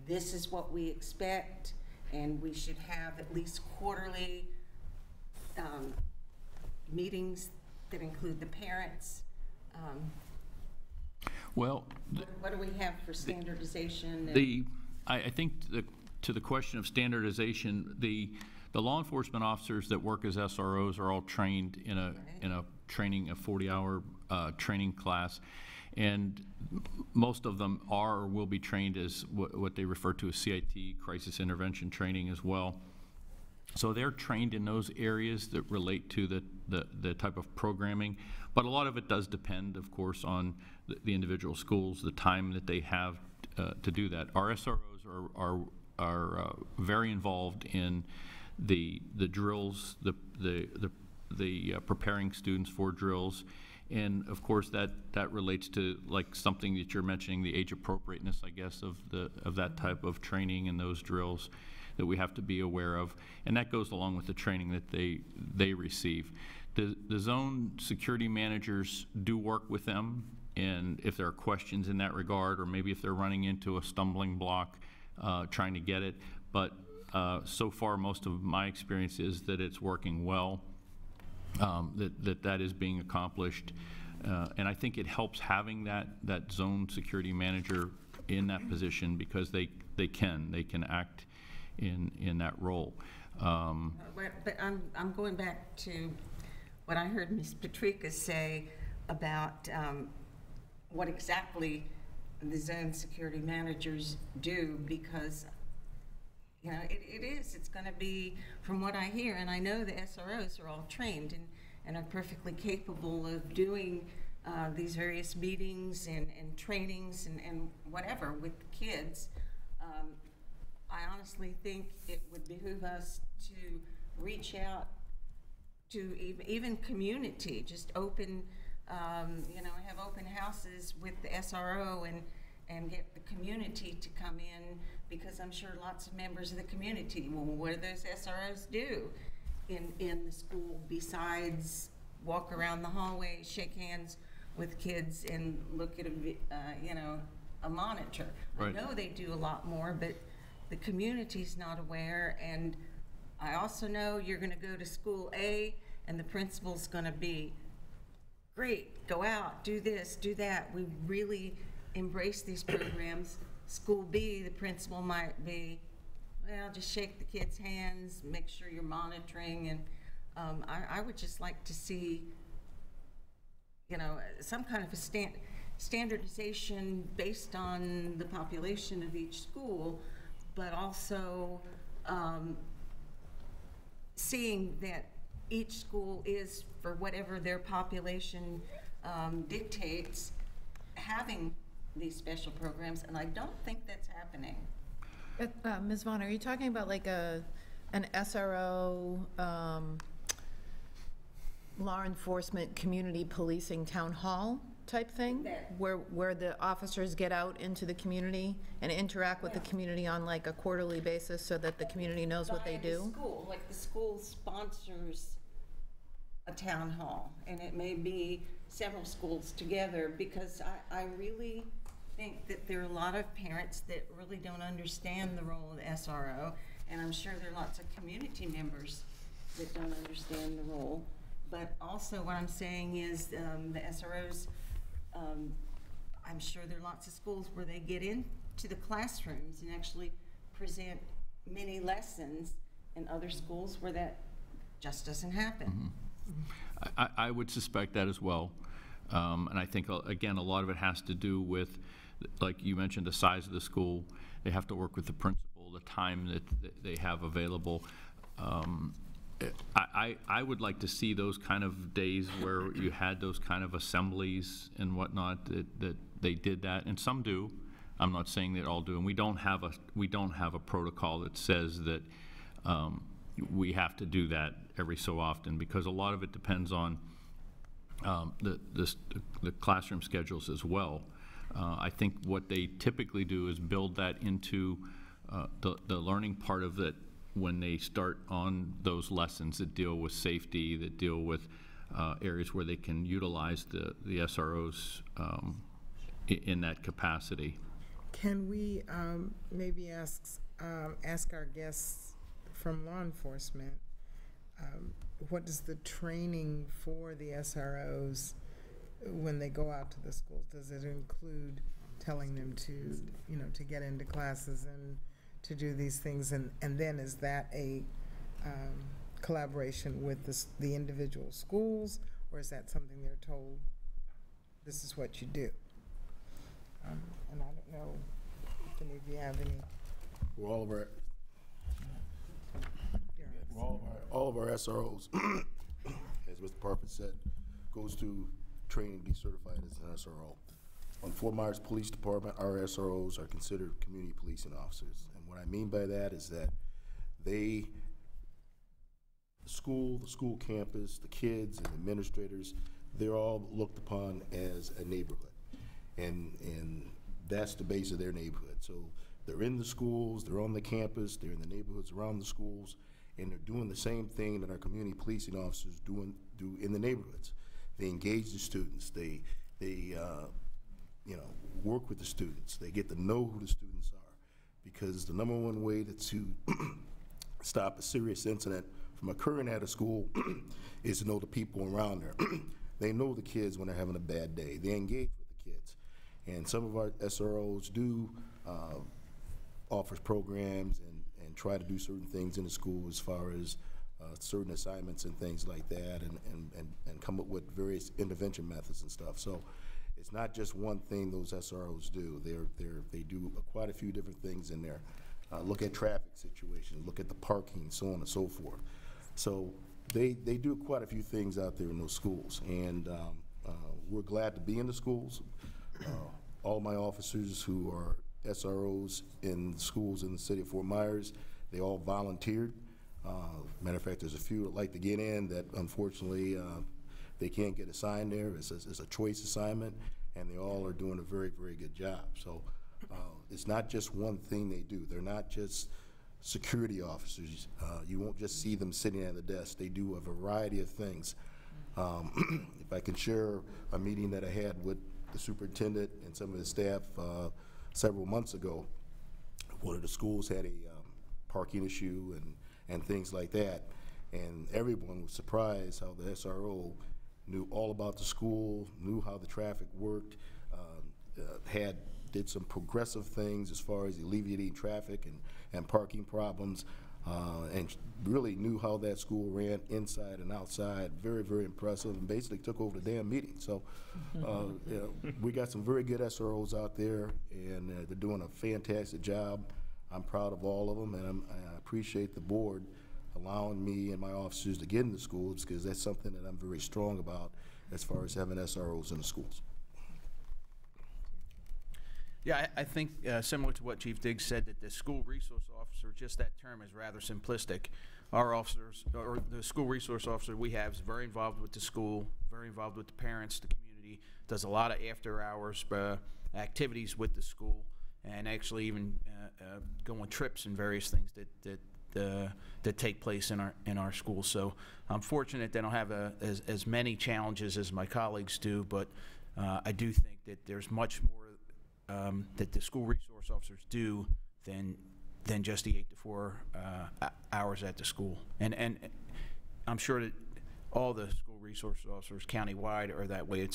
This is what we expect, and we should have at least quarterly meetings that include the parents. Well, what do we have for standardization? I think to the question of standardization, the law enforcement officers that work as SROs are all trained in a 40-hour training class, and most of them are or will be trained as what they refer to as CIT, crisis intervention training as well. So they're trained in those areas that relate to the type of programming, but a lot of it does depend, of course, on the individual schools, the time that they have to do that. Our SROs are very involved in the drills, the preparing students for drills, and of course that relates to like something that you're mentioning, the age appropriateness, I guess, of that type of training and those drills that we have to be aware of, and that goes along with the training that they receive. The zone security managers do work with them, and if there are questions in that regard, or maybe if they're running into a stumbling block trying to get it, but so far most of my experience is that it's working well, that is being accomplished, and I think it helps having that zone security manager in that position because they can act in that role. But I'm going back to what I heard Ms. Patrica say about what exactly the zone security managers do, because you know, it's going to be, from what I hear, and I know the SROs are all trained and are perfectly capable of doing these various meetings and trainings and whatever with the kids. I honestly think it would behoove us to reach out to even community, just open, you know, have open houses with the SRO and get the community to come in, because I'm sure lots of members of the community, well, what do those SROs do in the school besides walk around the hallway, shake hands with kids and look at you know, a monitor? Right. I know they do a lot more, but the community's not aware, and I also know you're gonna go to school A and the principal's gonna be, great, go out, do this, do that. We really embrace these programs. School B, the principal might be, well, just shake the kids' hands, make sure you're monitoring, and I would just like to see, you know, some kind of a standardization based on the population of each school, but also seeing that each school is, for whatever their population dictates, having these special programs, and I don't think that's happening. Ms. Vaughn, are you talking about like an SRO, law enforcement, community policing town hall type thing? Where the officers get out into the community and interact with the community on like a quarterly basis so that the community knows what they do? School, like the school sponsors a town hall, and it may be several schools together, because I really think that there are a lot of parents that really don't understand the role of the SRO, and I'm sure there are lots of community members that don't understand the role. But also what I'm saying is the SROs, I'm sure there are lots of schools where they get into the classrooms and actually present mini lessons, and other schools where that just doesn't happen. Mm-hmm. I would suspect that as well. And I think, again, a lot of it has to do with, like you mentioned, the size of the school. They have to work with the principal, the time that they have available. I would like to see those kind of days where you had those kind of assemblies and whatnot, that they did that, and some do. I'm not saying they all do, and we don't have a protocol that says that we have to do that every so often, because a lot of it depends on the classroom schedules as well. I think what they typically do is build that into the learning part of it when they start on those lessons that deal with safety, that deal with areas where they can utilize the SROs in that capacity. Can we maybe ask our guests from law enforcement, what is the training for the SROs when they go out to the schools? Does it include telling them to, you know, to get into classes and to do these things, and then is that a collaboration with the individual schools, or is that something they're told, this is what you do? And I don't know if any of you have any. For all of our SROs, as Mr. Parfit said, goes through training to be certified as an SRO. On Fort Myers Police Department, our SROs are considered community policing officers. And what I mean by that is that the school campus, the kids and administrators, they're all looked upon as a neighborhood. And that's the base of their neighborhood. So they're in the schools, they're on the campus, they're in the neighborhoods around the schools, and they're doing the same thing that our community policing officers do in the neighborhoods. They engage the students. They you know, work with the students. They get to know who the students are, because the number one way to stop a serious incident from occurring at a school is to know the people around there. They know the kids when they're having a bad day. They engage with the kids. And some of our SROs do offer programs and try to do certain things in the school as far as certain assignments and things like that, and come up with various intervention methods and stuff. So it's not just one thing those SROs do. They do quite a few different things in there. Look at traffic situations, look at the parking, so on and so forth. So they do quite a few things out there in those schools, and we're glad to be in the schools. All my officers who are SROs in schools in the city of Fort Myers, they all volunteered. Matter of fact, there's a few that like to get in that unfortunately they can't get assigned there. It's a choice assignment, and they all are doing a very, very good job. So it's not just one thing they do. They're not just security officers. You won't just see them sitting at the desk. They do a variety of things. If I can share a meeting that I had with the superintendent and some of his staff several months ago, one of the schools had a parking issue and things like that, and everyone was surprised how the SRO knew all about the school, knew how the traffic worked, did some progressive things as far as alleviating traffic and parking problems, and really knew how that school ran inside and outside. Very, very impressive, and basically took over the damn meeting. So we got some very good SROs out there, and they're doing a fantastic job. I'm proud of all of them, and I appreciate the board allowing me and my officers to get into schools, because that's something that I'm very strong about as far as having SROs in the schools. Yeah, I think similar to what Chief Diggs said, that the school resource officer, just that term is rather simplistic. Our officers, or the school resource officer we have, is very involved with the school, very involved with the parents, the community, does a lot of after-hours activities with the school, and actually even go on trips and various things that take place in our school. So I'm fortunate they don't have as many challenges as my colleagues do, but I do think that there's much more that the school resource officers do than just the 8 to 4 hours at the school. And I'm sure that all the school resource officers countywide are that way.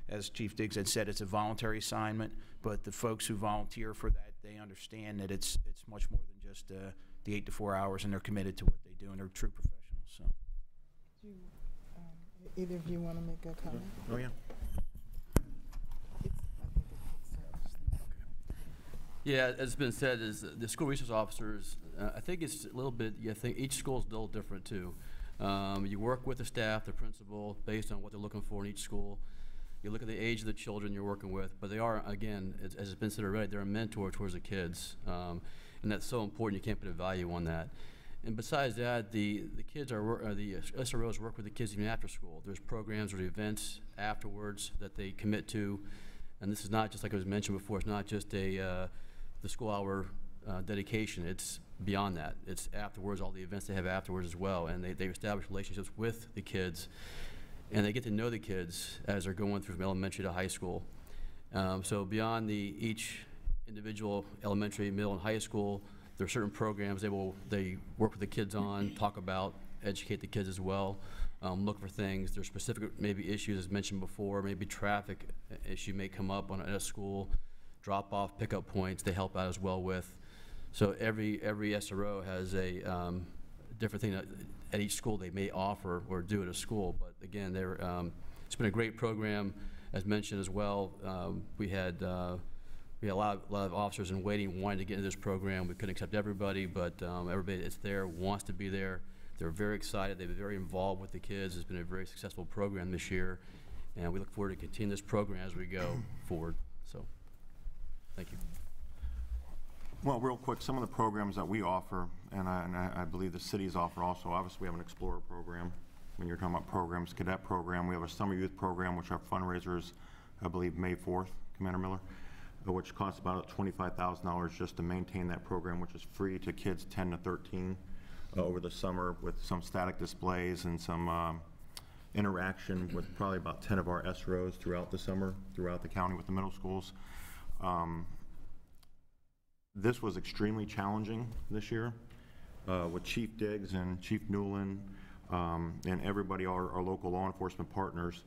As Chief Diggs had said, it's a voluntary assignment, but the folks who volunteer for that, they understand that it's much more than just the 8 to 4 hours, and they're committed to what they do, and they're true professionals. So, either of you want to make a comment? Oh, yeah. Yeah, as has been said, is the school resource officers, I think it's a little bit, I think each school is a little different too. You work with the staff, the principal, based on what they're looking for in each school. You look at the age of the children you're working with, but they are, again, as has been said already, they're a mentor towards the kids. And that's so important, you can't put a value on that. And besides that, the kids the SROs work with the kids even after school. There's programs or events afterwards that they commit to. And this is not just, like it was mentioned before, it's not just the school hour dedication, it's beyond that. It's afterwards, all the events they have afterwards as well, and they establish relationships with the kids, and they get to know the kids as they're going through from elementary to high school. So beyond each individual elementary, middle, and high school, there are certain programs they work with the kids on, talk about, educate the kids as well, look for things. There's specific maybe issues, as mentioned before, maybe traffic issue may come up at a school, drop-off, pickup points, they help out as well with. So every SRO has a different thing that at each school they may offer or do at a school. But again, it's been a great program, as mentioned as well. We had a lot of officers in waiting wanting to get into this program. We couldn't accept everybody, but everybody that's there wants to be there. They're very excited. They've been very involved with the kids. It's been a very successful program this year, and we look forward to continue this program as we go forward. So, thank you. Well, real quick, some of the programs that we offer, and I believe the cities offer also, obviously we have an Explorer program. When you're talking about programs, cadet program, we have a summer youth program, which our fundraisers, I believe, May 4th, Commander Miller, which costs about $25,000 just to maintain that program, which is free to kids 10 to 13 over the summer, with some static displays and some interaction with probably about 10 of our SROs throughout the summer, throughout the county with the middle schools. This was extremely challenging this year with Chief Diggs and Chief Newland and everybody, our local law enforcement partners,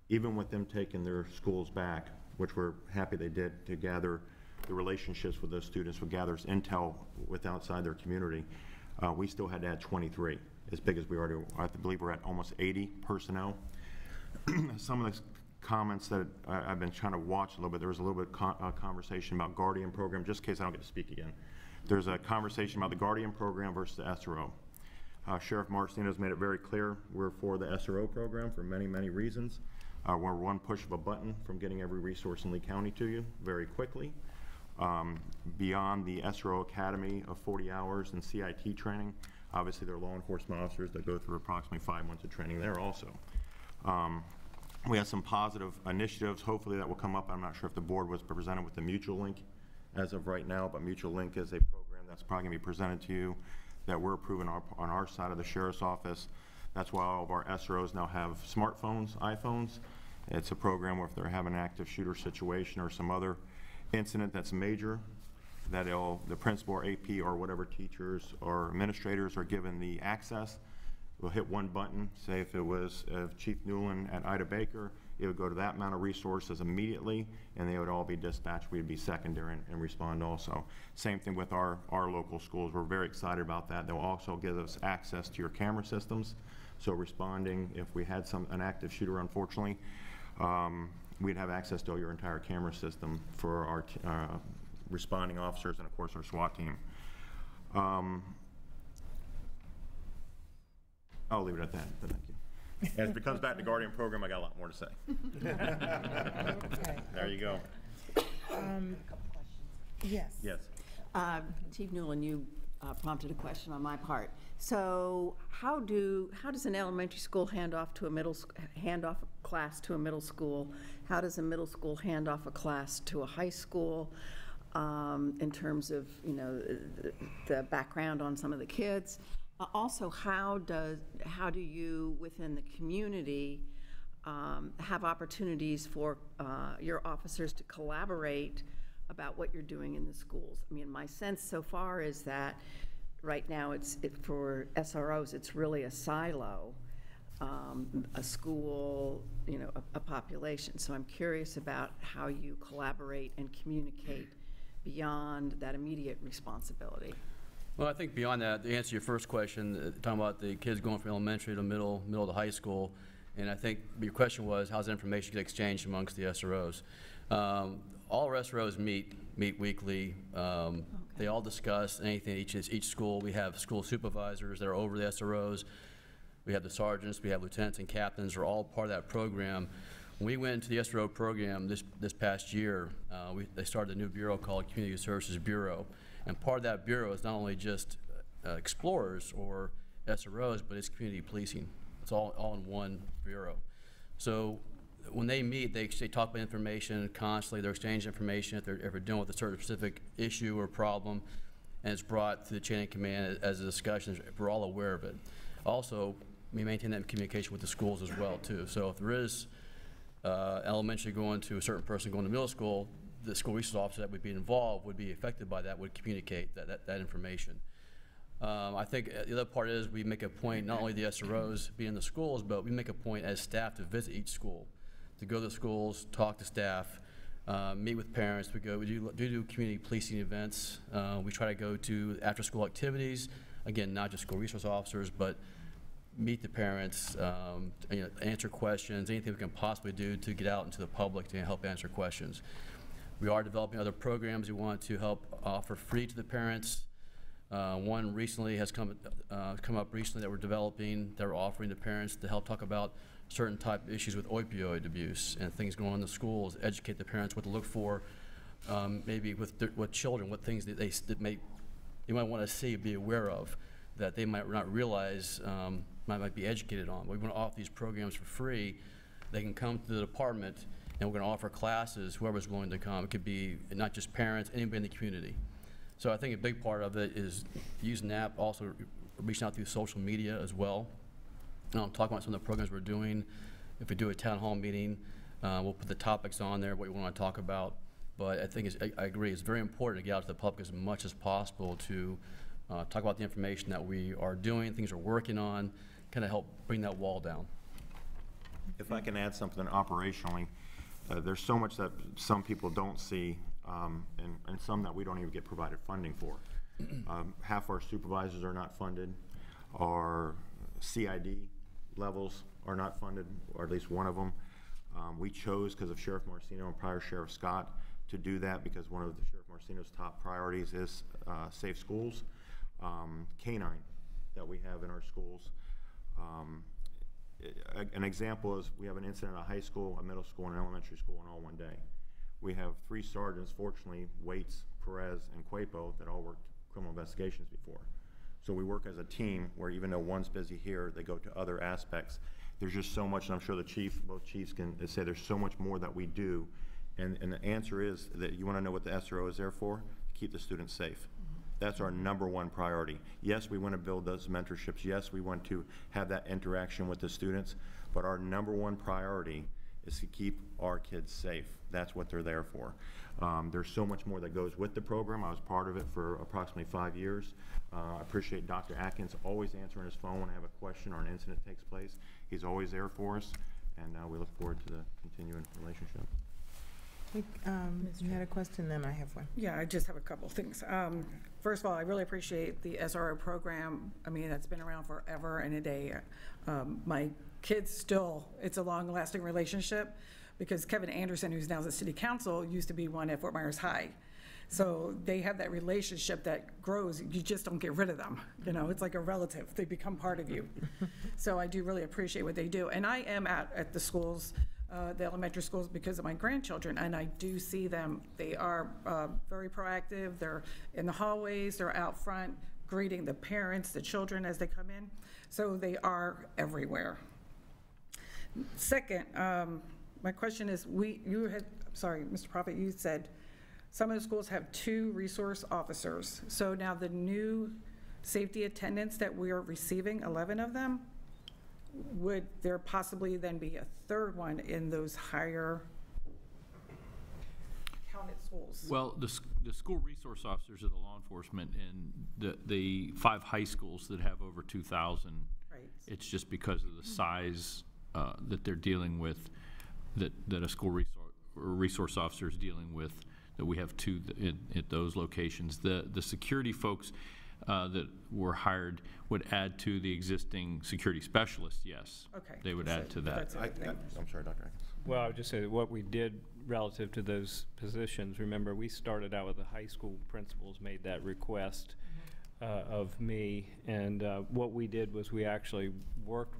even with them taking their schools back, which we're happy they did, to gather the relationships with those students, what gathers intel with outside their community, we still had to add 23, as big as we already, I believe we're at almost 80 personnel. Some of the comments that I've been trying to watch a little bit, there was a little bit of conversation about Guardian program, just in case I don't get to speak again. There's a conversation about the Guardian program versus the SRO. Sheriff Marcinito's made it very clear we're for the SRO program for many, many reasons. We're one push of a button from getting every resource in Lee County to you very quickly. Beyond the SRO Academy of 40 hours in CIT training, obviously there are law enforcement officers that go through approximately 5 months of training there also. We have some positive initiatives, hopefully that will come up. I'm not sure if the board was presented with the Mutual Link as of right now, but Mutual Link is a program that's probably gonna be presented to you that we're approving on our side of the Sheriff's Office. That's why all of our SROs now have smartphones, iPhones. It's a program where if they're having an active shooter situation or some other incident that's major, that the principal or AP or whatever teachers or administrators are given the access. We'll hit one button, say if it was Chief Newland at Ida Baker, it would go to that amount of resources immediately, and they would all be dispatched. We'd be secondary and respond also. Same thing with our local schools. We're very excited about that. They'll also give us access to your camera systems. So responding, if we had an active shooter, unfortunately, we'd have access to your entire camera system for our responding officers and, of course, our SWAT team. I'll leave it at that, but thank you. As it comes back to Guardian program, I got a lot more to say. Okay. There you go. Yes. Yes. Chief Newland, you prompted a question on my part. So how does an elementary school hand off a class to a middle school? How does a middle school hand off a class to a high school in terms of, you know, the background on some of the kids? Also, how do you, within the community, have opportunities for your officers to collaborate about what you're doing in the schools? I mean, my sense so far is that right now for SROs, it's really a silo, a school, you know, a population. So I'm curious about how you collaborate and communicate beyond that immediate responsibility. Well, I think beyond that, to answer your first question, talking about the kids going from elementary to middle to high school, and I think your question was, how's information get exchanged amongst the SROs? All our SROs meet weekly. Okay. They all discuss anything each school. We have school supervisors that are over the SROs. We have the sergeants, we have lieutenants and captains are all part of that program. When we went into the SRO program this past year, they started a new bureau called Community Services Bureau. And part of that bureau is not only just explorers or SROs, but it's community policing. It's all in one bureau. So when they meet, they talk about information constantly. They're exchanging information if they're dealing with a certain specific issue or problem, and it's brought to the chain of command as a discussion. We're all aware of it. Also, we maintain that communication with the schools as well, too. So if there is elementary going to a certain person going to middle school, the school resource officer that would be involved would be affected by that, would communicate that information. I think the other part is we make a point, not only the SROs being in the schools, but we make a point as staff to visit each school, to go to the schools, talk to staff, meet with parents. We do community policing events. We try to go to after-school activities. Again, not just school resource officers, but meet the parents, you know, answer questions, anything we can possibly do to get out into the public to help answer questions. We are developing other programs we want to help offer free to the parents. One recently has come up recently that we're developing, that we're offering to parents to help talk about certain type of issues with opioid abuse and things going on in the schools, educate the parents what to look for, maybe with children, what things that they might want to see, be aware of, that they might not realize might be educated on. We want to offer these programs for free. They can come to the department, and we're going to offer classes, whoever's willing to come. It could be not just parents, anybody in the community. So I think a big part of it is using the app, also reaching out through social media as well. Talking about some of the programs we're doing. If we do a town hall meeting, we'll put the topics on there, what we want to talk about. But I think I agree, it's very important to get out to the public as much as possible to talk about the information that we are doing, things we're working on, kind of help bring that wall down. If I can add something operationally, there's so much that some people don't see and some that we don't even get provided funding for. Half our supervisors are not funded. Our CID levels are not funded, or at least one of them. We chose, because of Sheriff Marcino and prior Sheriff Scott, to do that because one of the Sheriff Marcino's top priorities is safe schools. Canine that we have in our schools. An example is we have an incident at a high school, a middle school, and an elementary school in all one day. We have 3 sergeants, fortunately, Waits, Perez, and Quapo, that all worked criminal investigations before. So we work as a team where even though one's busy here, they go to other aspects. There's just so much, and I'm sure both chiefs can say there's so much more that we do. And the answer is that you want to know what the SRO is there for? To keep the students safe. That's our #1 priority. Yes, we want to build those mentorships. Yes, we want to have that interaction with the students, but our #1 priority is to keep our kids safe. That's what they're there for. There's so much more that goes with the program. I was part of it for approximately 5 years. I appreciate Dr. Atkins always answering his phone when I have a question or an incident takes place. He's always there for us, and we look forward to the continuing relationship. You had a question, then I have one. Yeah, I just have a couple things. First of all, I really appreciate the SRO program. I mean, it's been around forever and a day. My kids still, it's a long-lasting relationship because Kevin Anderson, who's now the city council, used to be one at Fort Myers High. So they have that relationship that grows. You just don't get rid of them. You know, it's like a relative. They become part of you. So I do really appreciate what they do. And I am at the schools, the elementary schools, because of my grandchildren, and I do see them. They are very proactive. They're in the hallways. They're out front greeting the parents, the children as they come in. So they are everywhere. Second, my question is, Mr. Prophet, you said some of the schools have 2 resource officers. So now the new safety attendants that we are receiving, 11 of them, would there possibly then be a 3rd one in those higher counted schools? Well, the school resource officers are the law enforcement, and the 5 high schools that have over 2,000, Right. it's just because of the size that they're dealing with, that a school resource officer is dealing with, that we have 2 at those locations. The security folks that were hired would add to the existing security specialists, yes. Okay. They would add to that. I'm sorry, Dr. Atkins. Well, I would just say that what we did relative to those positions, remember, we started out with the high school principals made that request of me, and what we did was we actually worked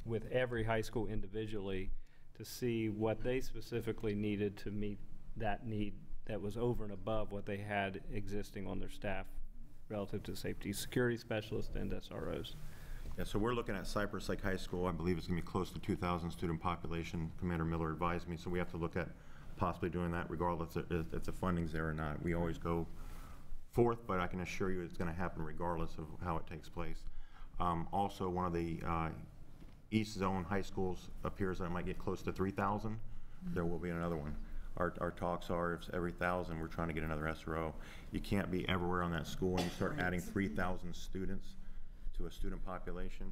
with every high school individually to see what they specifically needed to meet that need that was over and above what they had existing on their staff relative to safety, security specialists, and SROs. Yeah, so we're looking at Cypress Lake High School. I believe it's going to be close to 2,000 student population. Commander Miller advised me, so we have to look at possibly doing that regardless if the funding's there or not. We always go forth, but I can assure you it's going to happen regardless of how it takes place. Also, one of the East Zone high schools appears that it might get close to 3,000. There will be another one. Our talks are if every 1,000 we're trying to get another SRO. You can't be everywhere on that school and you start adding 3,000 students to a student population.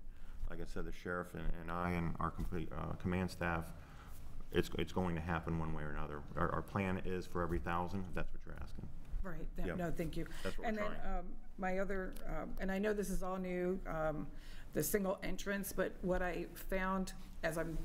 Like I said, the sheriff and I and our complete command staff, it's going to happen one way or another. Our plan is for every 1,000, if that's what you're asking. Right, Yep. no, thank you. That's what we're And then my other, and I know this is all new, the single entrance, but what I found as I'm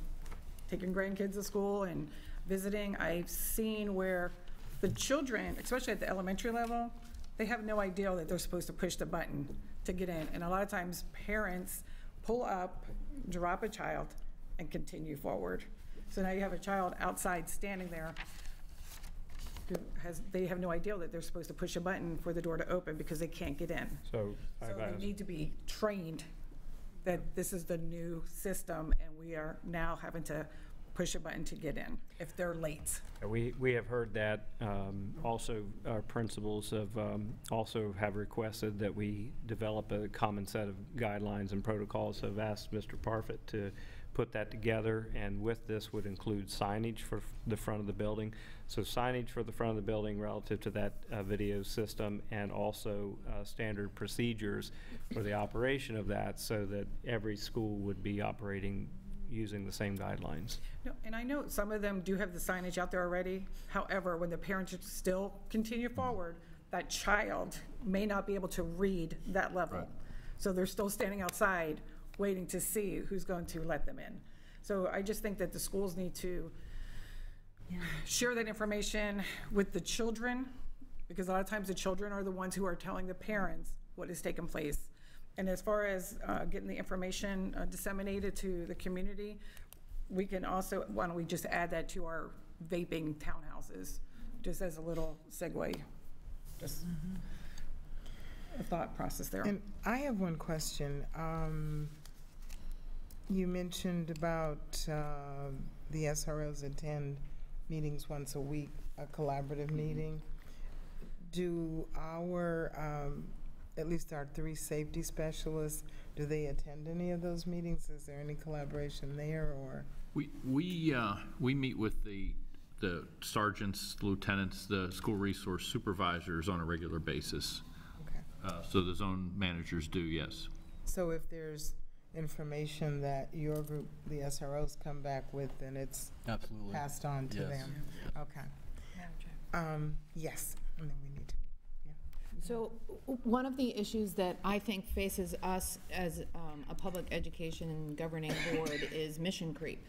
taking grandkids to school and visiting, I've seen where the children, especially at the elementary level, they have no idea that they're supposed to push the button to get in. And a lot of times parents pull up, drop a child, and continue forward. So now you have a child outside standing there who they have no idea that they're supposed to push a button for the door to open because they can't get in. So they need to be trained that this is the new system and we are now having to push a button to get in if they're late. We have heard that. Also, our principals also have requested that we develop a common set of guidelines and protocols. So I've asked Mr. Parfit to put that together, and with this would include signage for the front of the building. So signage for the front of the building relative to that video system, and also standard procedures for the operation of that, so that every school would be operating using the same guidelines. No, and I know some of them do have the signage out there already. However, when the parents still continue forward, that child may not be able to read that level. Right. So they're still standing outside waiting to see who's going to let them in. So I just think that the schools need to share that information with the children, because a lot of times the children are the ones who are telling the parents what has taken place. And as far as getting the information disseminated to the community, we can also, why don't we just add that to our vaping townhouses, just as a little segue, just a thought process there. And I have one question. You mentioned about the SROs attend meetings once a week, a collaborative meeting. Do our, at least our 3 safety specialists, do they attend any of those meetings? Is there any collaboration there, or? We meet with the sergeants, lieutenants, the school resource supervisors on a regular basis. Okay. So the zone managers do, yes. So if there's information that your group, the SROs, come back with, then it's Absolutely. passed on to Yes. them? Okay. Yes, and then we need to, So one of the issues that I think faces us as a public education and governing board is mission creep,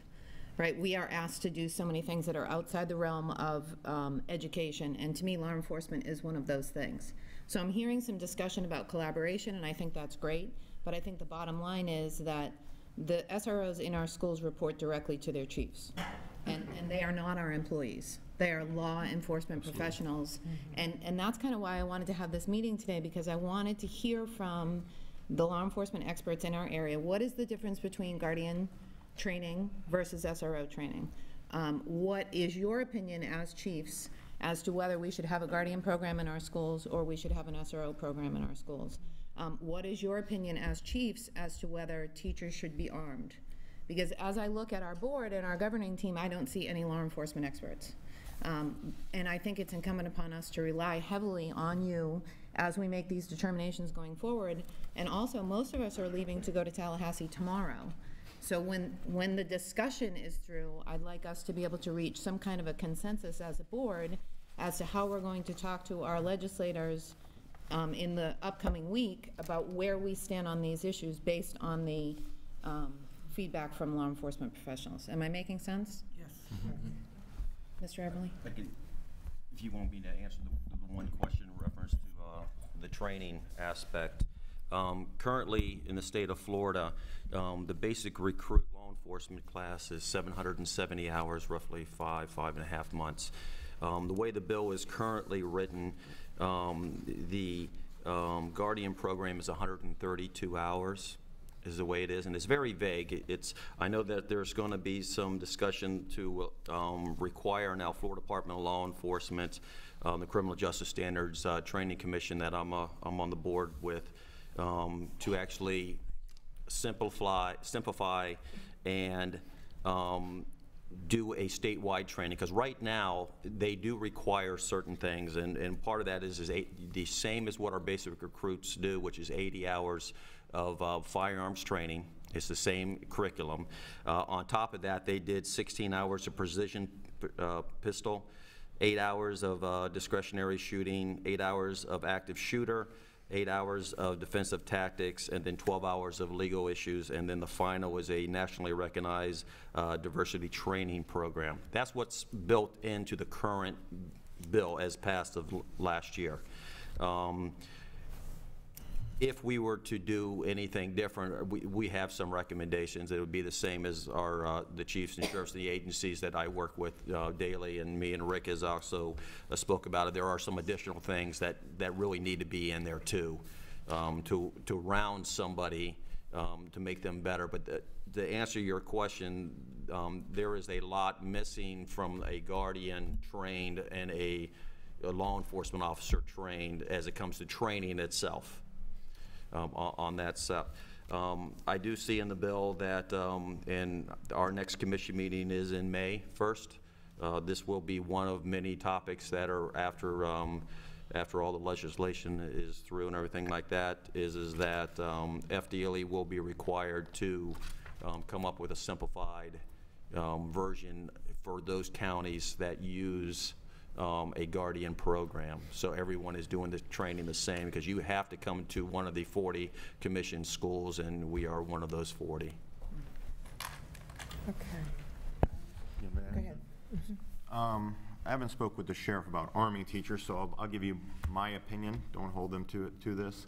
right? We are asked to do so many things that are outside the realm of education, and to me, law enforcement is one of those things. So I'm hearing some discussion about collaboration, and I think that's great, but I think the bottom line is that the SROs in our schools report directly to their chiefs, and they are not our employees. They are law enforcement professionals. And that's kind of why I wanted to have this meeting today, because I wanted to hear from the law enforcement experts in our area. What is the difference between Guardian training versus SRO training? What is your opinion as chiefs as to whether we should have a Guardian program in our schools or we should have an SRO program in our schools? What is your opinion as chiefs as to whether teachers should be armed? Because as I look at our board and our governing team, I don't see any law enforcement experts. And I think it's incumbent upon us to rely heavily on you as we make these determinations going forward. And also, most of us are leaving to go to Tallahassee tomorrow. So when the discussion is through, I'd like us to be able to reach some kind of a consensus as a board as to how we're going to talk to our legislators in the upcoming week about where we stand on these issues based on the feedback from law enforcement professionals. Am I making sense? Yes. Mr. Everly? If you want me to answer the one question in reference to the training aspect. Currently, in the state of Florida, the basic recruit law enforcement class is 770 hours, roughly 5.5 months. The way the bill is currently written, the Guardian program is 132 hours. Is the way it is, and it's very vague. I know that there's going to be some discussion to require now Florida Department of Law Enforcement, the Criminal Justice Standards Training Commission that I'm on the board with, to actually simplify and do a statewide training, because right now they do require certain things, and part of that is the same as what our basic recruits do, which is 80 hours of firearms training. It's the same curriculum. On top of that, they did 16 hours of precision pistol, 8 hours of discretionary shooting, 8 hours of active shooter, 8 hours of defensive tactics, and then 12 hours of legal issues, and then the final is a nationally recognized diversity training program. That's what's built into the current bill as passed of last year. If we were to do anything different, we have some recommendations. It would be the same as the chiefs and sheriffs of the agencies that I work with daily, and me and Rick has also spoke about it. There are some additional things that really need to be in there too, to round somebody, to make them better. But to answer your question, there is a lot missing from a Guardian trained and a law enforcement officer trained as it comes to training itself. On that stuff. I do see in the bill that in our next commission meeting is in May 1st. This will be one of many topics that are after all the legislation is through and everything like that, is that FDLE will be required to come up with a simplified version for those counties that use a Guardian program. So everyone is doing the training the same, because you have to come to one of the 40 commissioned schools, and we are one of those 40. Okay. Go ahead. I haven't spoke with the sheriff about arming teachers, so I'll give you my opinion. Don't hold them to this.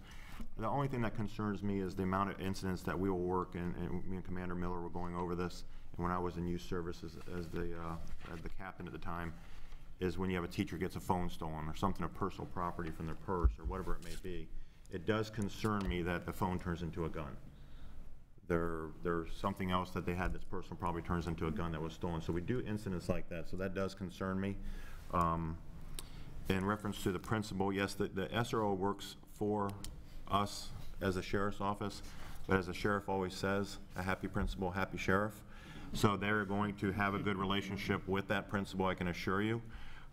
The only thing that concerns me is the amount of incidents that we will work, and me and Commander Miller were going over this, and when I was in youth services as the captain at the time, is when you have a teacher gets a phone stolen or something of personal property from their purse or whatever it may be. It does concern me that the phone turns into a gun. There's something else that they had that's personal property turns into a gun that was stolen. So we do incidents like that, so that does concern me. In reference to the principal, yes, the SRO works for us as a sheriff's office, but as the sheriff always says, a happy principal, happy sheriff. So they're going to have a good relationship with that principal, I can assure you.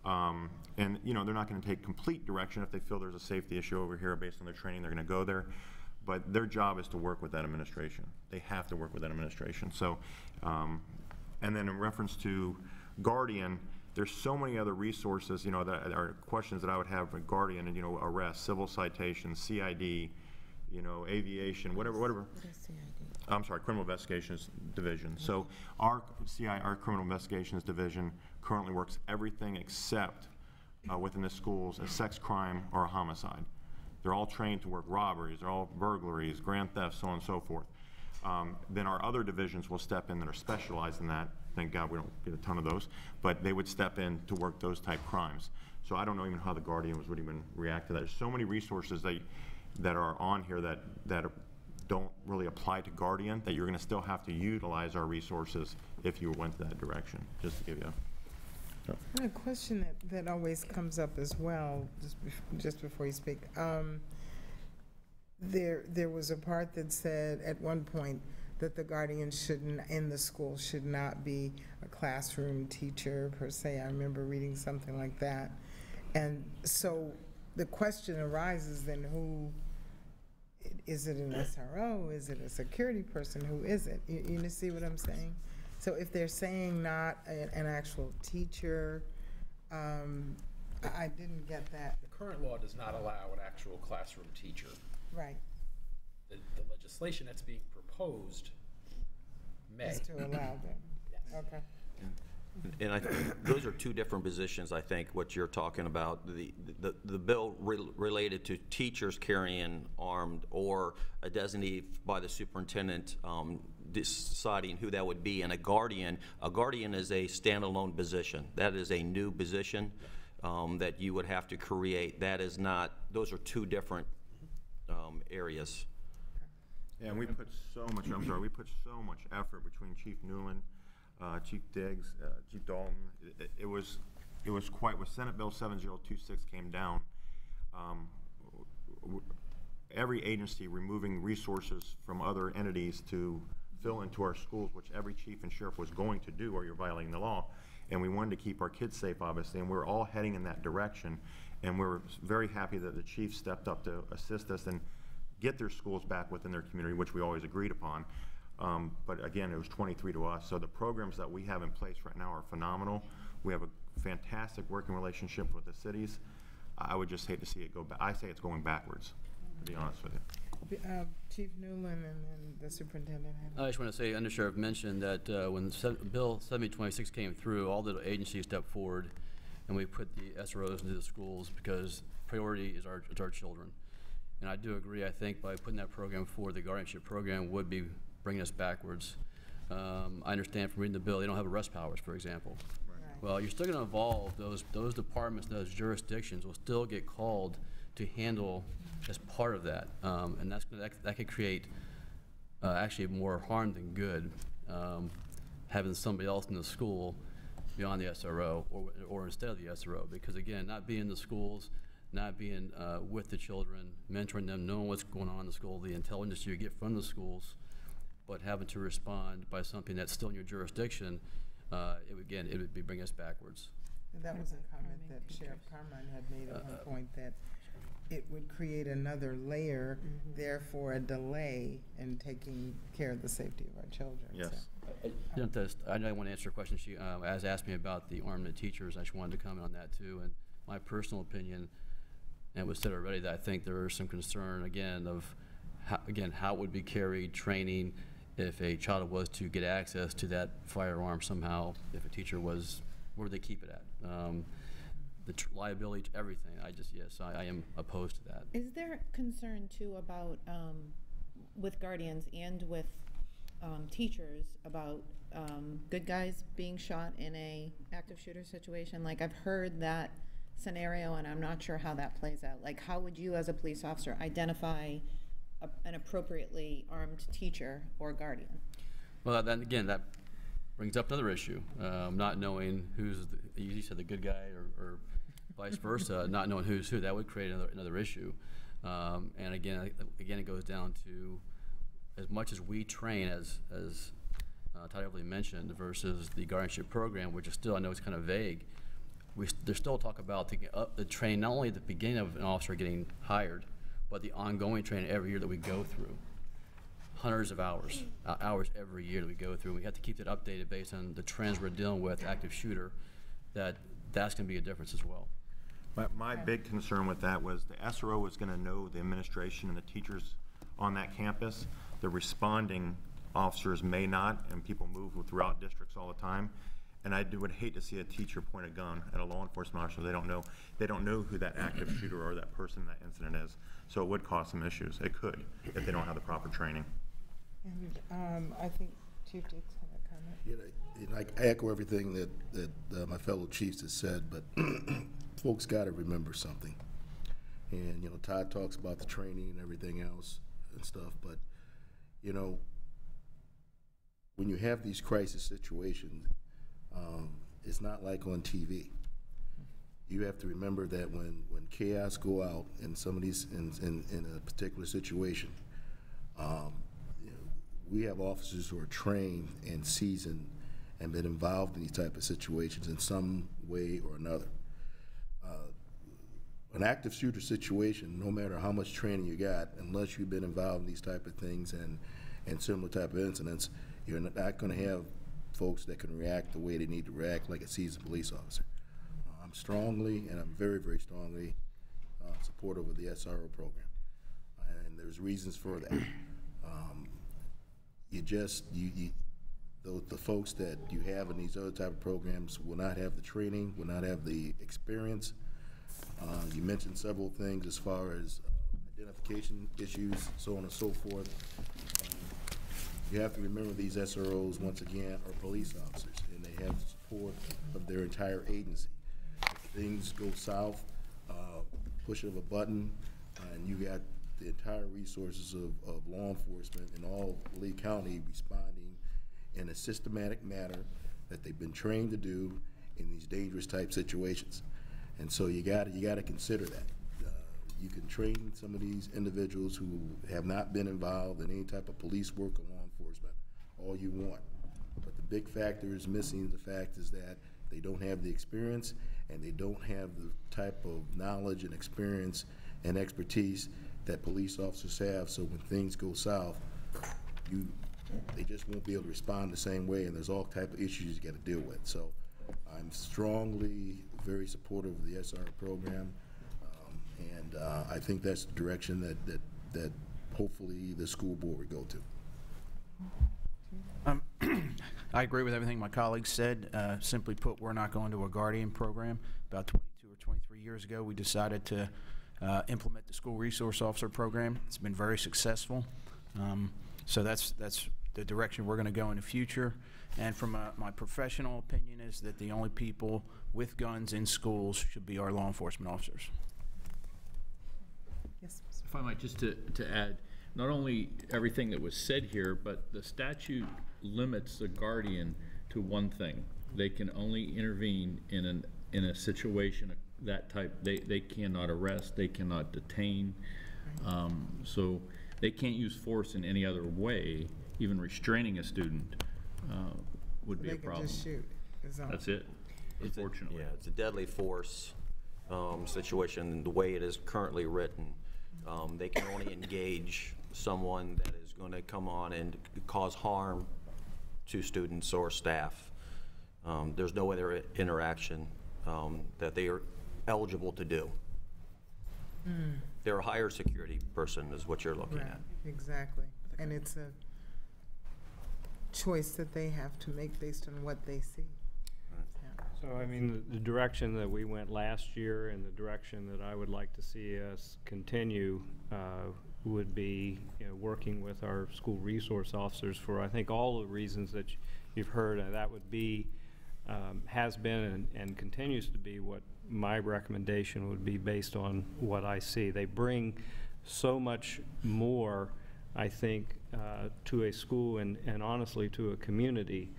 And you know, they're not going to take complete direction. If they feel there's a safety issue over here based on their training, they're going to go there. But their job is to work with that administration. They have to work with that administration. So, and then in reference to Guardian, there's so many other resources, you know, that are questions that I would have with Guardian, and, you know, arrest, civil citation, CID, you know, aviation, whatever. What is CID? I'm sorry, Criminal Investigations Division. So our Criminal Investigations Division currently works everything except within the schools a sex crime or a homicide. They're all trained to work robberies, they're all burglaries, grand thefts, so on and so forth. Then our other divisions will step in that are specialized in that. Thank God we don't get a ton of those, but they would step in to work those type crimes. So I don't know even how the Guardian would even react to that. There's so many resources that are on here that don't really apply to Guardian, that you're going to still have to utilize our resources if you went that direction, just to give you a question that always comes up as well, just before you speak. There was a part that said at one point that the Guardian in the school should not be a classroom teacher per se. I remember reading something like that. And so the question arises then, who, is it an SRO? Is it a security person? Who is it? You see what I'm saying? So if they're saying not an actual teacher, I didn't get that. The current law does not allow an actual classroom teacher. Right. The legislation that's being proposed may. Is to allow them. Yes. Okay. And I think those are two different positions, I think, what you're talking about. The bill related to teachers carrying armed, or a designee by the superintendent deciding who that would be, and a guardian is a standalone position. That is a new position that you would have to create. That is not, those are two different areas. Yeah, and we put so much, we put so much effort between Chief Newland, Chief Diggs, Chief Dalton. It was quite, when Senate Bill 7026 came down, every agency removing resources from other entities to fill into our schools, which every chief and sheriff was going to do, or you're violating the law. And we wanted to keep our kids safe, obviously, and we're all heading in that direction. And we're very happy that the chief stepped up to assist us and get their schools back within their community, which we always agreed upon. But again, it was 23 to us. So the programs that we have in place right now are phenomenal. We have a fantastic working relationship with the cities. I would just hate to see it go back. I say it's going backwards, to be honest with you. Chief Newland and then the superintendent. I just want to say, Undersheriff mentioned that when Bill 7026 came through, all the agencies stepped forward, and we put the SROs into the schools because priority is our children. And I do agree. I think by putting that program forward, the guardianship program would be bringing us backwards. I understand from reading the bill, they don't have arrest powers, for example. Right. Well, you're still going to evolve. Those departments, those jurisdictions will still get called to handle as part of that, and that could create actually more harm than good, having somebody else in the school beyond the SRO or instead of the SRO, because again, not being in the schools, not being with the children, mentoring them, knowing what's going on in the school, the intelligence you get from the schools, but having to respond by something that's still in your jurisdiction, it would be bringing us backwards. And that was a comment that Sheriff Carmine had made at one point, that it would create another layer, therefore a delay in taking care of the safety of our children. Yes. I know I want to answer a question. She has asked me about the armed teachers. I just wanted to comment on that too. And my personal opinion, and it was said already, that I think there is some concern again of how it would be carried training if a child was to get access to that firearm somehow. If a teacher was, where would they keep it at? The liability to everything. I am opposed to that. Is there concern too about, with guardians and with teachers about good guys being shot in a active shooter situation? Like, I've heard that scenario and I'm not sure how that plays out. Like, how would you as a police officer identify an appropriately armed teacher or guardian? Well, then again, that brings up another issue. Not knowing who's, you said the good guy or vice versa, not knowing who's who, that would create another issue. And again, it goes down to, as much as we train, as Todd Everly mentioned, versus the guardianship program, which is still, I know it's kind of vague, there's still talk about the train, not only at the beginning of an officer getting hired, but the ongoing training every year that we go through. Hundreds of hours every year that we go through. We have to keep that updated based on the trends we're dealing with, active shooter, that's going to be a difference as well. My big concern with that was the SRO was going to know the administration and the teachers on that campus. The responding officers may not, and people move throughout districts all the time. And I would hate to see a teacher point a gun at a law enforcement officer. They don't know who that active shooter or that person in that incident is. So it would cause some issues. It could, if they don't have the proper training. And I think Chief Diggs had a comment. Yeah, I echo everything that my fellow chiefs have said, but folks got to remember something. And, Todd talks about the training and everything else and stuff, but, when you have these crisis situations, it's not like on TV. You have to remember that when chaos go out in some of these, in a particular situation, we have officers who are trained and seasoned and been involved in these type of situations in some way or another. An active shooter situation, no matter how much training you got, unless you've been involved in these type of things and similar type of incidents, you're not going to have folks that can react the way they need to react like a seasoned police officer. I'm strongly, and I'm very, very strongly supportive of the SRO program. And there's reasons for that. The folks that you have in these other type of programs will not have the training, will not have the experience. You mentioned several things as far as identification issues, so on and so forth. You have to remember these SROs, once again, are police officers, and they have the support of their entire agency. If things go south, push of a button, and you got the entire resources of law enforcement in all Lee County responding in a systematic manner that they've been trained to do in these dangerous type situations. And so you got to consider that. You can train some of these individuals who have not been involved in any type of police work or law enforcement all you want. But the big factor is missing. The fact is that they don't have the experience and they don't have the type of knowledge and experience and expertise that police officers have. So when things go south, they just won't be able to respond the same way, and there's all type of issues you got to deal with. So I'm strongly very supportive of the SRO program, and I think that's the direction that hopefully the school board would go to. I agree with everything my colleagues said. Simply put, we're not going to a Guardian program. About 22 or 23 years ago, we decided to implement the School Resource Officer program. It's been very successful. So that's the direction we're going to go in the future. And from my professional opinion is that the only people with guns in schools should be our law enforcement officers. Yes. If I might, just to add, not only everything that was said here, but the statute limits the guardian to one thing. They can only intervene in a situation that type. They cannot arrest, they cannot detain, so they can't use force in any other way. Even restraining a student would be a problem. They can just shoot. That's it, unfortunately. Yeah, it's a deadly force, situation, the way it is currently written. They can only engage someone that is going to come on and cause harm to students or staff. There's no other interaction that they are eligible to do. They're a higher security person is what you're looking at. Exactly. And it's a choice that they have to make based on what they see. So, I mean, the direction that we went last year and the direction that I would like to see us continue would be, you know, working with our school resource officers for, I think, all the reasons that you've heard. That would be, has been and continues to be what my recommendation would be based on what I see. They bring so much more, I think, to a school and honestly to a community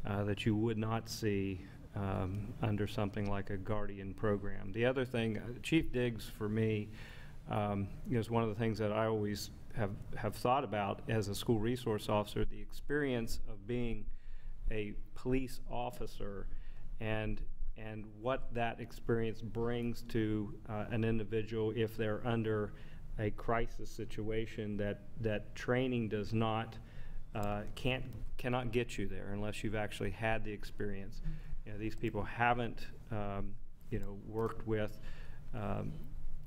that you would not see under something like a Guardian program. The other thing, Chief Diggs, for me, is one of the things that I always have thought about as a school resource officer, the experience of being a police officer and what that experience brings to an individual if they're under a crisis situation that training does not, cannot get you there unless you've actually had the experience. You know, these people haven't, you know, worked with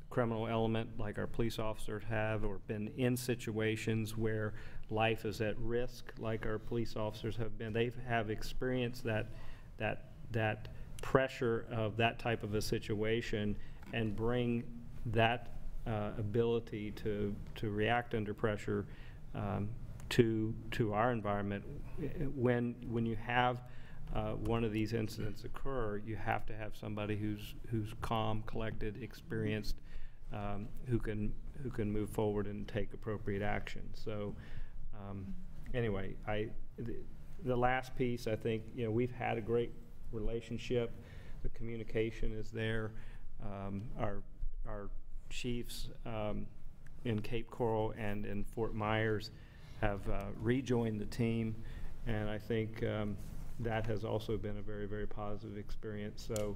criminal element like our police officers have, or been in situations where life is at risk like our police officers have been. They have experienced that pressure of that type of a situation and bring that ability to react under pressure to our environment. When you have one of these incidents occur, you have to have somebody who's calm, collected, experienced, who can move forward and take appropriate action. So anyway, the last piece, I think, you know, we've had a great relationship. The communication is there. Our chiefs in Cape Coral and in Fort Myers have rejoined the team, and I think that has also been a very, very positive experience. So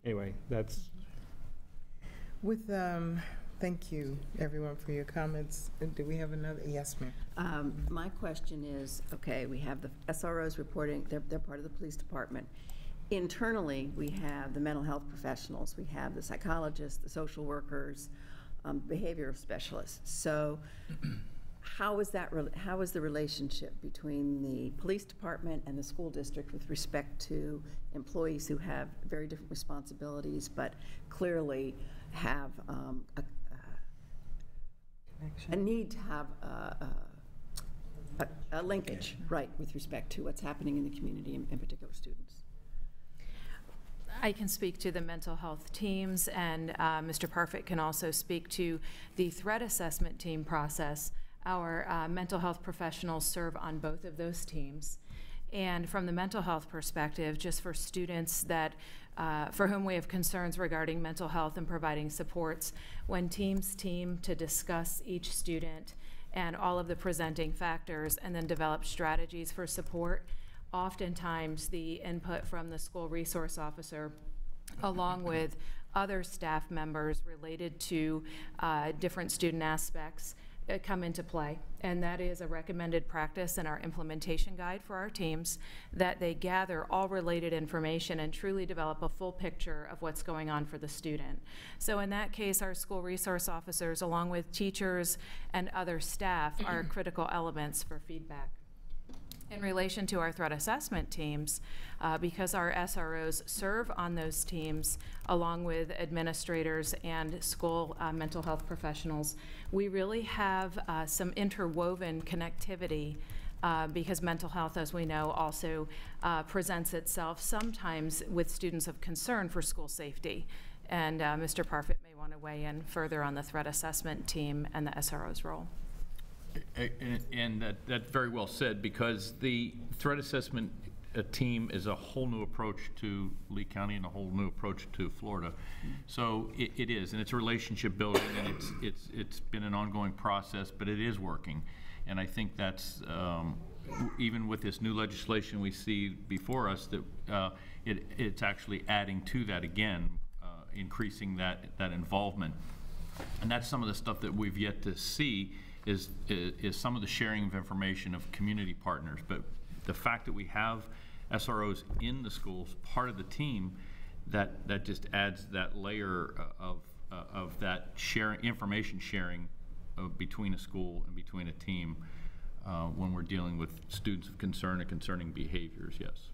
anyway, that's... With, thank you, everyone, for your comments. Do we have another? Yes, ma'am. My question is, okay, we have the SROs reporting, they're part of the police department. Internally, we have the mental health professionals, we have the psychologists, the social workers, behavioral specialists. So how is the relationship between the police department and the school district with respect to employees who have very different responsibilities, but clearly have a need to have a linkage, right, with respect to what's happening in the community and in particular students? I can speak to the mental health teams, and Mr. Parfit can also speak to the threat assessment team process. Our mental health professionals serve on both of those teams. And from the mental health perspective, just for students that for whom we have concerns regarding mental health and providing supports, when teams team to discuss each student and all of the presenting factors and then develop strategies for support, oftentimes the input from the school resource officer along with other staff members related to different student aspects come into play. And that is a recommended practice in our implementation guide for our teams, that they gather all related information and truly develop a full picture of what's going on for the student. So in that case, our school resource officers, along with teachers and other staff, are critical elements for feedback. In relation to our threat assessment teams, because our SROs serve on those teams along with administrators and school mental health professionals, we really have some interwoven connectivity because mental health, as we know, also presents itself sometimes with students of concern for school safety. And Mr. Parfit may want to weigh in further on the threat assessment team and the SRO's role. And that's very well said, because the threat assessment team is a whole new approach to Lee County and a whole new approach to Florida. So it is, and it's a relationship building, and it's been an ongoing process, but it is working. And I think that's, even with this new legislation we see before us, that it's actually adding to that again, increasing that involvement. And that's some of the stuff that we've yet to see is some of the sharing of information of community partners. But the fact that we have SROs in the schools, part of the team, that just adds that layer of that information sharing between a school and between a team when we're dealing with students of concern and concerning behaviors, yes.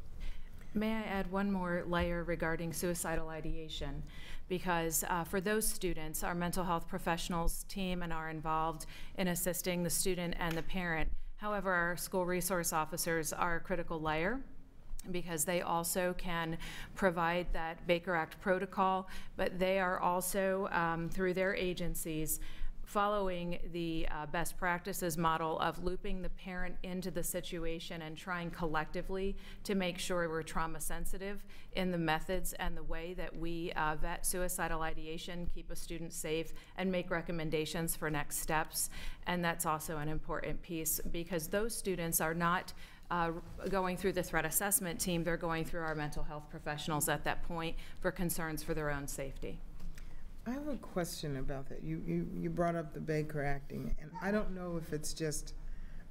May I add one more layer regarding suicidal ideation? Because for those students, our mental health professionals team and are involved in assisting the student and the parent. However, our school resource officers are a critical layer because they also can provide that Baker Act protocol, but they are also, through their agencies, following the best practices model of looping the parent into the situation and trying collectively to make sure we're trauma sensitive in the methods and the way that we vet suicidal ideation, keep a student safe, and make recommendations for next steps. And that's also an important piece because those students are not going through the threat assessment team, they're going through our mental health professionals at that point for concerns for their own safety. I have a question about that. You brought up the Baker Acting, and I don't know if it's just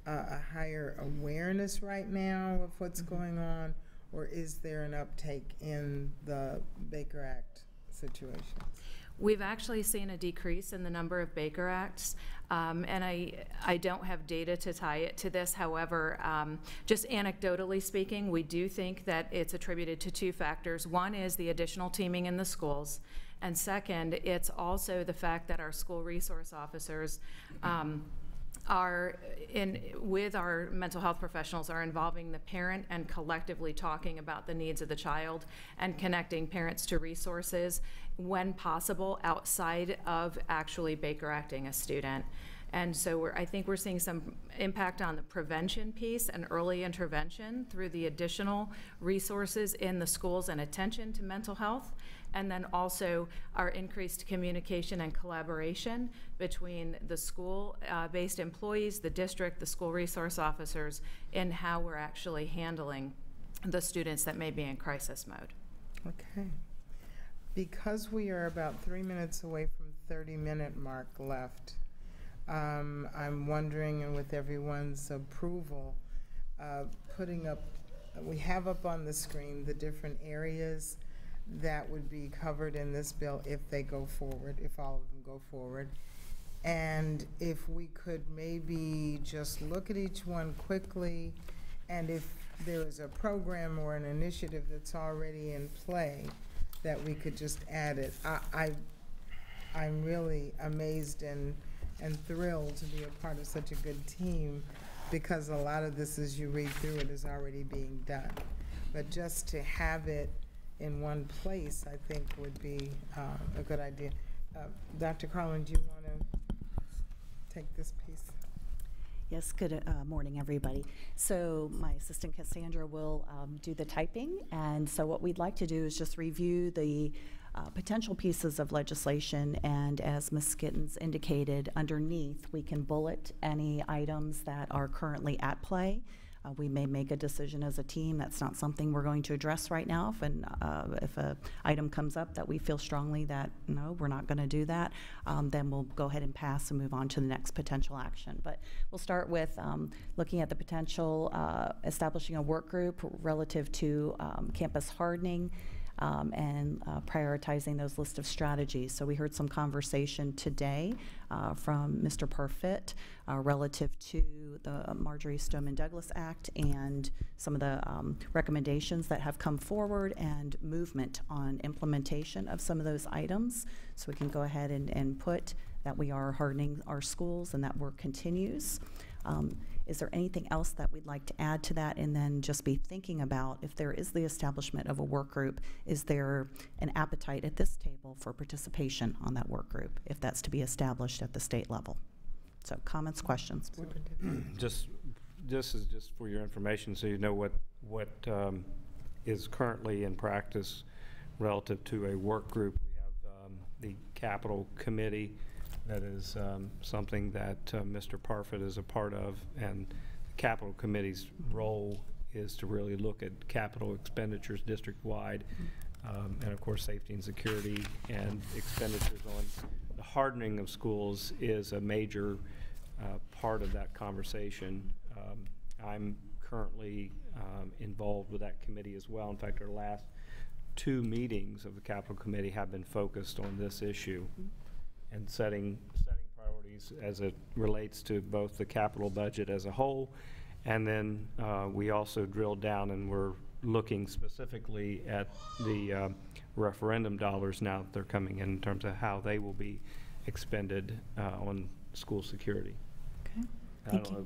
a higher awareness right now of what's going on, or is there an uptake in the Baker Act situation? We've actually seen a decrease in the number of Baker Acts, and I don't have data to tie it to this. However, just anecdotally speaking, we do think that it's attributed to two factors. One is the additional teaming in the schools, and second, it's also the fact that our school resource officers are with our mental health professionals are involving the parent and collectively talking about the needs of the child and connecting parents to resources when possible outside of actually Baker Acting a student. And so I think we're seeing some impact on the prevention piece and early intervention through the additional resources in the schools and attention to mental health, and then also our increased communication and collaboration between the school-based employees, the district, the school resource officers, in how we're actually handling the students that may be in crisis mode. Okay. Because we are about 3 minutes away from 30-minute mark left, I'm wondering, and with everyone's approval, putting up, we have up on the screen the different areas that would be covered in this bill if they go forward, if all of them go forward. And if we could maybe just look at each one quickly, and if there is a program or an initiative that's already in play, that we could just add it. I'm really amazed and thrilled to be a part of such a good team, because a lot of this, as you read through it, is already being done. But just to have it in one place, I think would be a good idea. Dr. Carlin, do you want to take this piece? Yes, good morning, everybody. So my assistant Cassandra will do the typing, and so what we'd like to do is just review the potential pieces of legislation, and as Ms. Skittens indicated, underneath we can bullet any items that are currently at play. We may make a decision as a team. That's not something we're going to address right now. If an item comes up that we feel strongly that, no, we're not going to do that, then we'll go ahead and pass and move on to the next potential action. But we'll start with looking at the potential establishing a work group relative to campus hardening, and prioritizing those list of strategies. So we heard some conversation today from Mr. Parfit relative to the Marjory Stoneman Douglas Act and some of the recommendations that have come forward and movement on implementation of some of those items. So we can go ahead and put that we are hardening our schools and that work continues. Is there anything else that we'd like to add to that? And then just be thinking about, if there is the establishment of a work group, is there an appetite at this table for participation on that work group, if that's to be established at the state level? So comments, questions? This is just for your information, so you know what is currently in practice relative to a work group. We have the Capital Committee. That is something that Mr. Parfit is a part of, and the Capital Committee's role is to really look at capital expenditures district-wide and of course, safety and security and expenditures on the hardening of schools is a major part of that conversation. I'm currently involved with that committee as well. In fact, our last 2 meetings of the Capital Committee have been focused on this issue and setting priorities as it relates to both the capital budget as a whole, and then we also drilled down and we're looking specifically at the referendum dollars now that they're coming in terms of how they will be expended on school security. Okay. I don't know,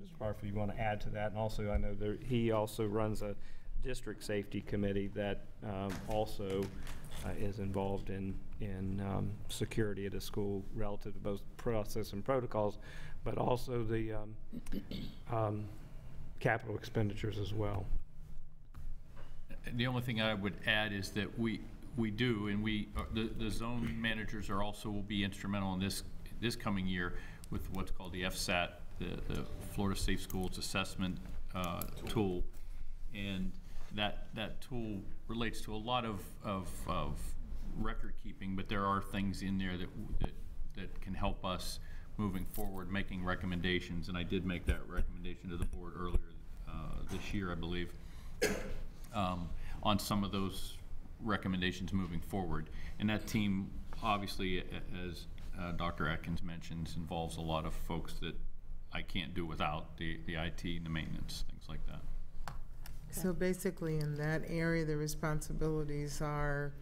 Mr. Parfit, you want to add to that? And also, I know he also runs a district safety committee that also is involved in security at a school relative to both process and protocols, but also the capital expenditures as well. The only thing I would add is that we do, and the zone managers are also will be instrumental in this coming year with what's called the FSAT, the Florida Safe Schools Assessment tool, and that tool relates to a lot of record keeping, but there are things in there that can help us moving forward, making recommendations, and I did make that recommendation to the board earlier this year, I believe, on some of those recommendations moving forward. And that team, obviously, as Dr. Atkins mentions, involves a lot of folks that I can't do without, the IT and the maintenance, things like that. So basically, in that area, the responsibilities are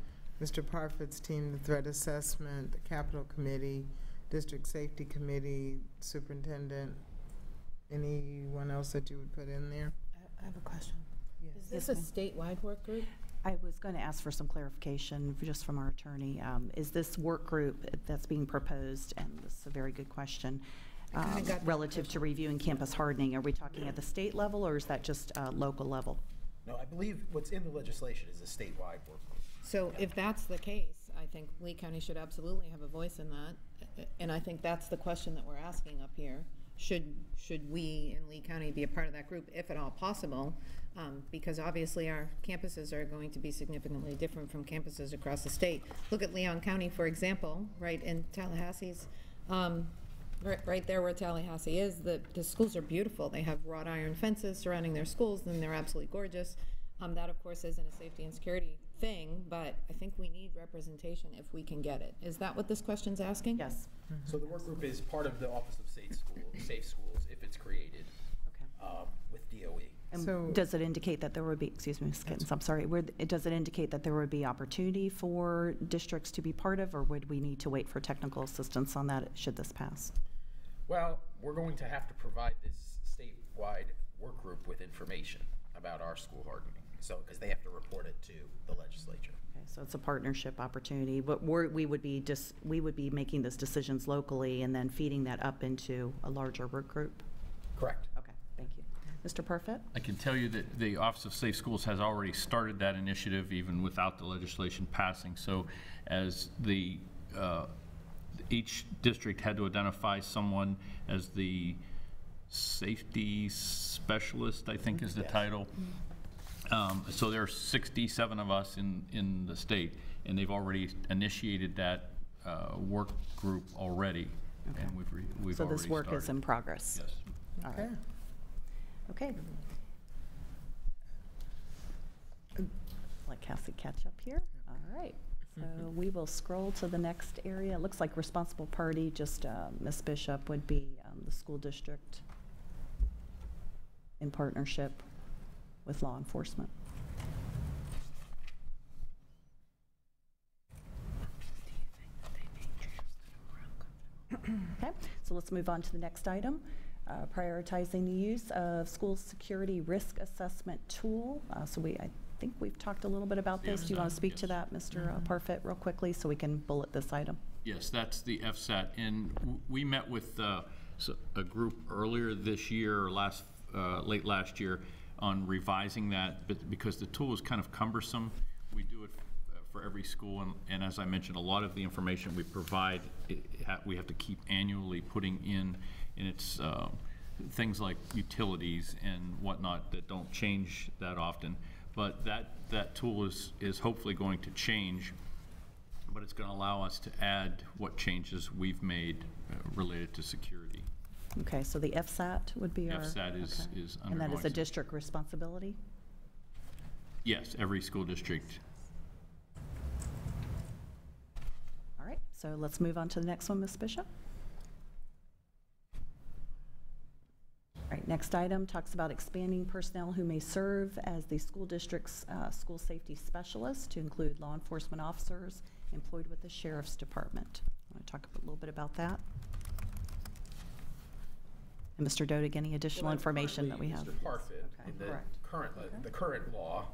Mr. Parfit's team, the threat assessment, the capital committee, district safety committee, superintendent. Anyone else that you would put in there? I have a question. Yes. Is this a statewide work group? I was going to ask for some clarification just from our attorney. Is this work group that's being proposed, and this is a very good question, relative to reviewing campus hardening, are we talking at the state level, or is that just local level? No, I believe what's in the legislation is a statewide work group. So if that's the case, I think Lee County should absolutely have a voice in that. And I think that's the question that we're asking up here. Should we in Lee County be a part of that group, if at all possible? Because obviously our campuses are going to be significantly different from campuses across the state. Look at Leon County, for example, right in Tallahassee's, right there where Tallahassee is, the schools are beautiful. They have wrought iron fences surrounding their schools, and they're absolutely gorgeous. That, of course, isn't a safety and security thing, but I think we need representation if we can get it. Is that what this question's asking? Yes. So the work group is part of the Office of Safe Schools, if it's created, with DOE. And So- does it indicate that there would be, excuse me, Ms. Gittens, I'm sorry, does it indicate that there would be opportunity for districts to be part of, or would we need to wait for technical assistance on that should this pass? Well, we're going to have to provide this statewide work group with information about our school hardening, so, because they have to report it to the legislature. Okay, so it's a partnership opportunity, but we would be making those decisions locally and then feeding that up into a larger work group? Correct. Okay, thank you. Mr. Parfit? I can tell you that the Office of Safe Schools has already started that initiative even without the legislation passing. So as each district had to identify someone as the safety specialist, I think is the title. So there are 67 of us in the state, and they've already initiated that work group already. Okay. And we've So already this work is started. in progress? Yes. All right. Okay. Let Cassie catch up here. All right. So we will scroll to the next area. It looks like responsible party, just Ms. Bishop would be the school district in partnership with law enforcement. Okay, so let's move on to the next item. Prioritizing the use of school security risk assessment tool. So I think we've talked a little bit about this. Do you want to speak to that, Mr. Parfit, real quickly, so we can bullet this item? Yes, that's the FSAT, and we met with a group earlier this year, or late last year, on revising that, but because the tool is kind of cumbersome, we do it for every school, and as I mentioned, a lot of the information we provide, we have to keep annually putting in, and it's things like utilities and whatnot that don't change that often. but that tool is hopefully going to change, but it's going to allow us to add what changes we've made related to security. Okay, so the FSAT would be our... FSAT is okay. undergoing. And that is a some- district responsibility? Yes, every school district. All right, so let's move on to the next one, Ms. Bishop. All right, next item talks about expanding personnel who may serve as the school district's school safety specialist to include law enforcement officers employed with the sheriff's department. Want to talk a little bit about that? And Mr. Dodig, any additional information that we have? Mr. Parfit, in the current law,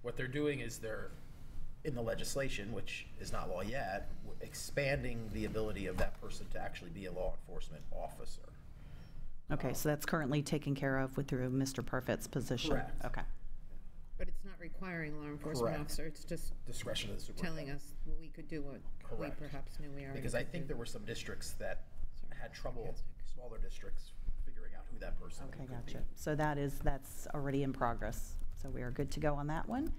what they're doing is they're, in the legislation, which is not law yet, expanding the ability of that person to actually be a law enforcement officer. Okay, so that's currently taken care of through Mr. Parfit's position? Correct. Okay. But it's not requiring a law enforcement Correct. officer, it's just Discretion of the telling superintendent. us we could do what we Correct. perhaps knew we already Because I could think do. there were some districts that had trouble, smaller districts, figuring out who that person Okay, could be. gotcha. So that's already in progress. So we are good to go on that one.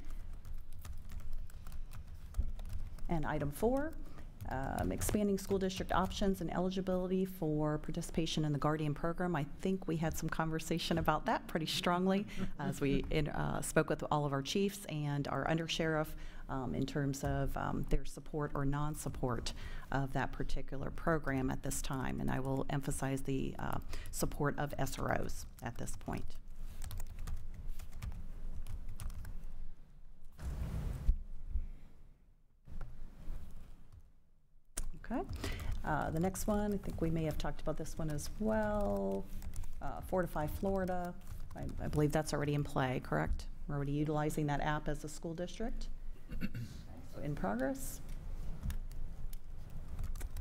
And item 4, expanding school district options and eligibility for participation in the Guardian program. I think we had some conversation about that pretty strongly as we spoke with all of our chiefs and our undersheriff in terms of their support or non-support of that particular program at this time. And I will emphasize the support of SROs at this point. Okay. The next one, I think we may have talked about this one as well. Fortify Florida. I believe that's already in play, correct? We're already utilizing that app as a school district. So in progress.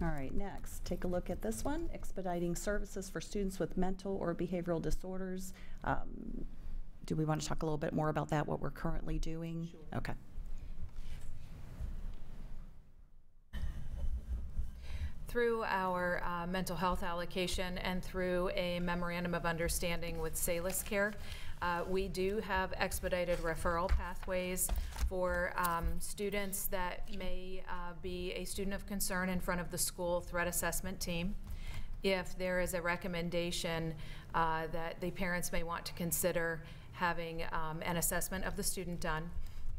All right, next, take a look at this one. Expediting services for students with mental or behavioral disorders. Do we want to talk a little bit more about that, what we're currently doing? Sure. Okay. Through our mental health allocation and through a memorandum of understanding with Salus Care, we do have expedited referral pathways for students that may be a student of concern in front of the school threat assessment team. If there is a recommendation that the parents may want to consider having an assessment of the student done,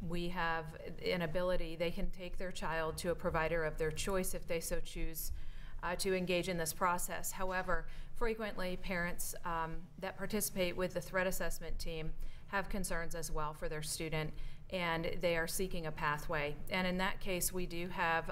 we have an ability, they can take their child to a provider of their choice if they so choose to engage in this process. However, frequently parents that participate with the threat assessment team have concerns as well for their student, and they are seeking a pathway. And in that case, we do have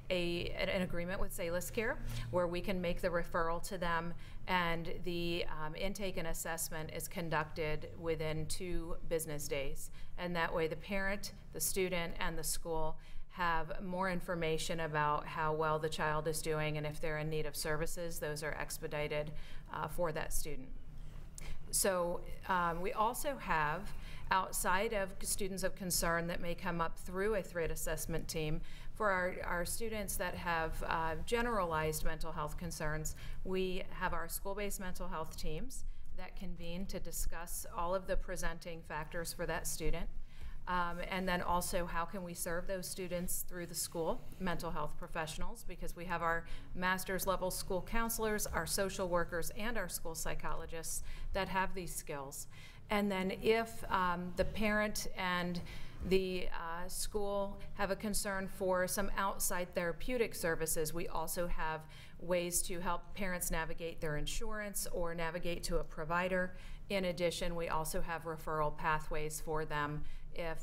an agreement with Salus Care where we can make the referral to them, and the intake and assessment is conducted within 2 business days. And that way the parent, the student, and the school have more information about how well the child is doing, and if they're in need of services, those are expedited for that student. So we also have, outside of students of concern that may come up through a threat assessment team, for our students that have generalized mental health concerns, we have our school-based mental health teams that convene to discuss all of the presenting factors for that student. And then also, how can we serve those students through the school, mental health professionals, because we have our master's level school counselors, our social workers, and our school psychologists that have these skills. And then if the parent and the school have a concern for some outside therapeutic services, we also have ways to help parents navigate their insurance or navigate to a provider. In addition, we also have referral pathways for them if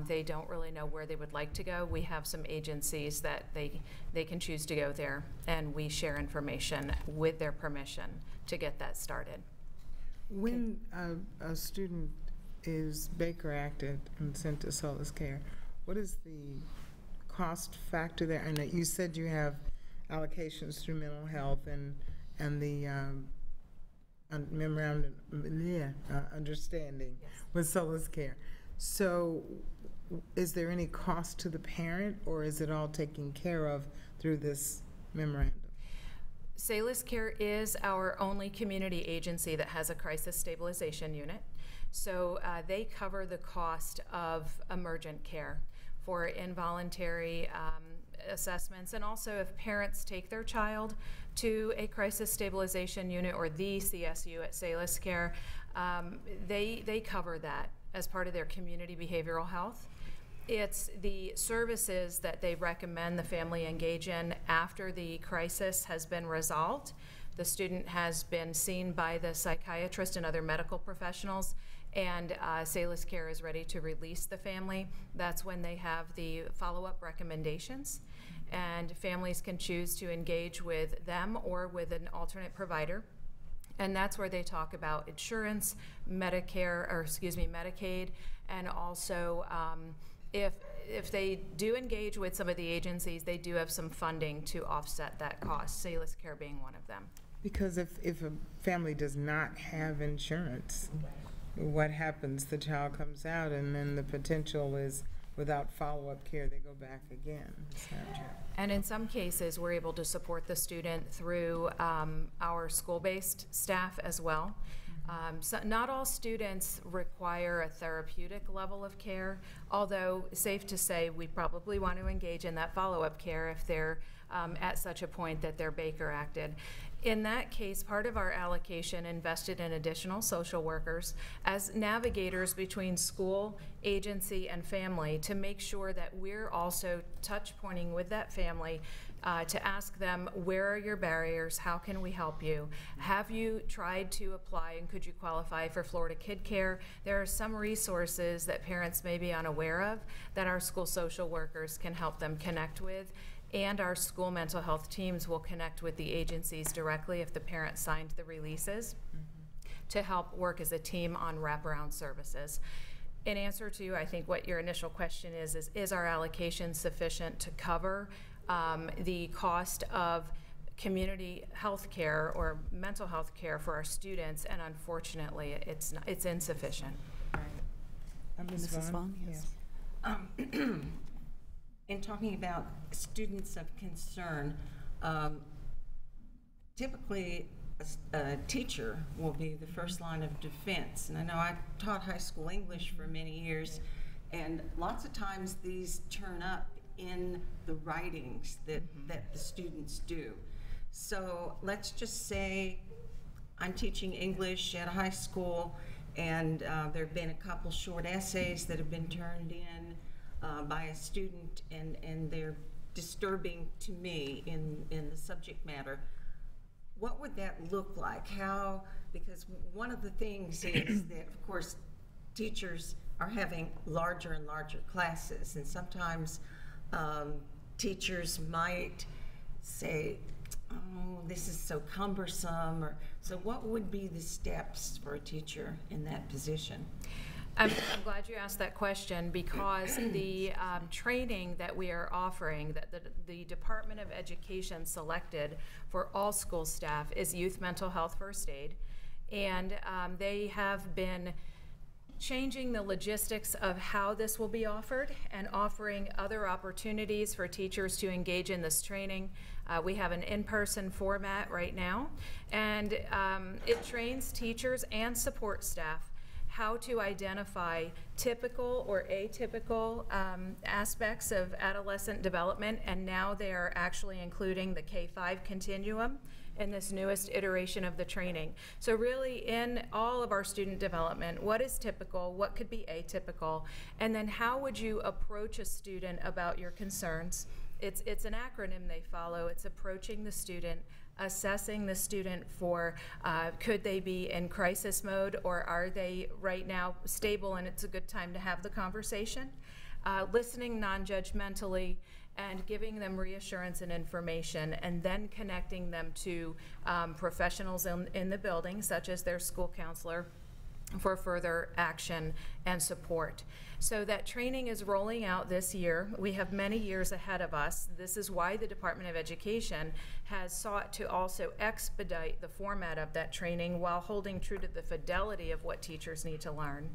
they don't really know where they would like to go. We have some agencies that they can choose to go there, and we share information with their permission to get that started. When a student is Baker acted and sent to Salus Care, what is the cost factor there? I know you said you have allocations through mental health and the memorandum, understanding with Salus Care. So is there any cost to the parent, or is it all taken care of through this memorandum? Salus Care is our only community agency that has a crisis stabilization unit. So they cover the cost of emergent care for involuntary assessments, and also if parents take their child to a crisis stabilization unit or the CSU at Salus Care, they cover that as part of their community behavioral health. It's the services that they recommend the family engage in after the crisis has been resolved. The student has been seen by the psychiatrist and other medical professionals, and Salus Care is ready to release the family. That's when they have the follow-up recommendations, and families can choose to engage with them or with an alternate provider. And that's where they talk about insurance, Medicaid, and also if they do engage with some of the agencies, they do have some funding to offset that cost, Salus Care being one of them. Because if a family does not have insurance, what happens? The child comes out and then the potential is without follow-up care, they go back again. Is that true? And in some cases, we're able to support the student through our school-based staff as well. So not all students require a therapeutic level of care, although safe to say we probably want to engage in that follow-up care if they're at such a point that they're Baker acted. In that case, part of our allocation invested in additional social workers as navigators between school, agency, and family to make sure that we're also touch pointing with that family to ask them, where are your barriers? How can we help you? Have you tried to apply and could you qualify for Florida Kid Care? There are some resources that parents may be unaware of that our school social workers can help them connect with. And our school mental health teams will connect with the agencies directly if the parent signed the releases to help work as a team on wraparound services. In answer to, I think, what your initial question is our allocation sufficient to cover the cost of community health care or mental health care for our students? And unfortunately, it's insufficient. Right. Mrs. Vaughn? Yes. In talking about students of concern, typically a teacher will be the first line of defense. And I know I taught high school English for many years, and lots of times these turn up in the writings that the students do. So let's just say I'm teaching English at a high school, and there have been a couple short essays that have been turned in by a student, and they're disturbing to me in the subject matter. What would that look like? How, because one of the things is that, of course, teachers are having larger and larger classes, and sometimes teachers might say, oh, this is so cumbersome, or so what would be the steps for a teacher in that position? I'm glad you asked that question, because the training that we are offering, that the Department of Education selected for all school staff, is Youth Mental Health First Aid. And they have been changing the logistics of how this will be offered and offering other opportunities for teachers to engage in this training. We have an in-person format right now, and it trains teachers and support staff how to identify typical or atypical aspects of adolescent development, and now they are actually including the K-5 continuum in this newest iteration of the training. So really, in all of our student development, what is typical, what could be atypical, and then how would you approach a student about your concerns? It's an acronym they follow. It's approaching the student, assessing the student for could they be in crisis mode, or are they right now stable and it's a good time to have the conversation, listening non-judgmentally, and giving them reassurance and information, and then connecting them to professionals in the building, such as their school counselor, for further action and support. So that training is rolling out this year. We have many years ahead of us. This is why the Department of Education has sought to also expedite the format of that training while holding true to the fidelity of what teachers need to learn.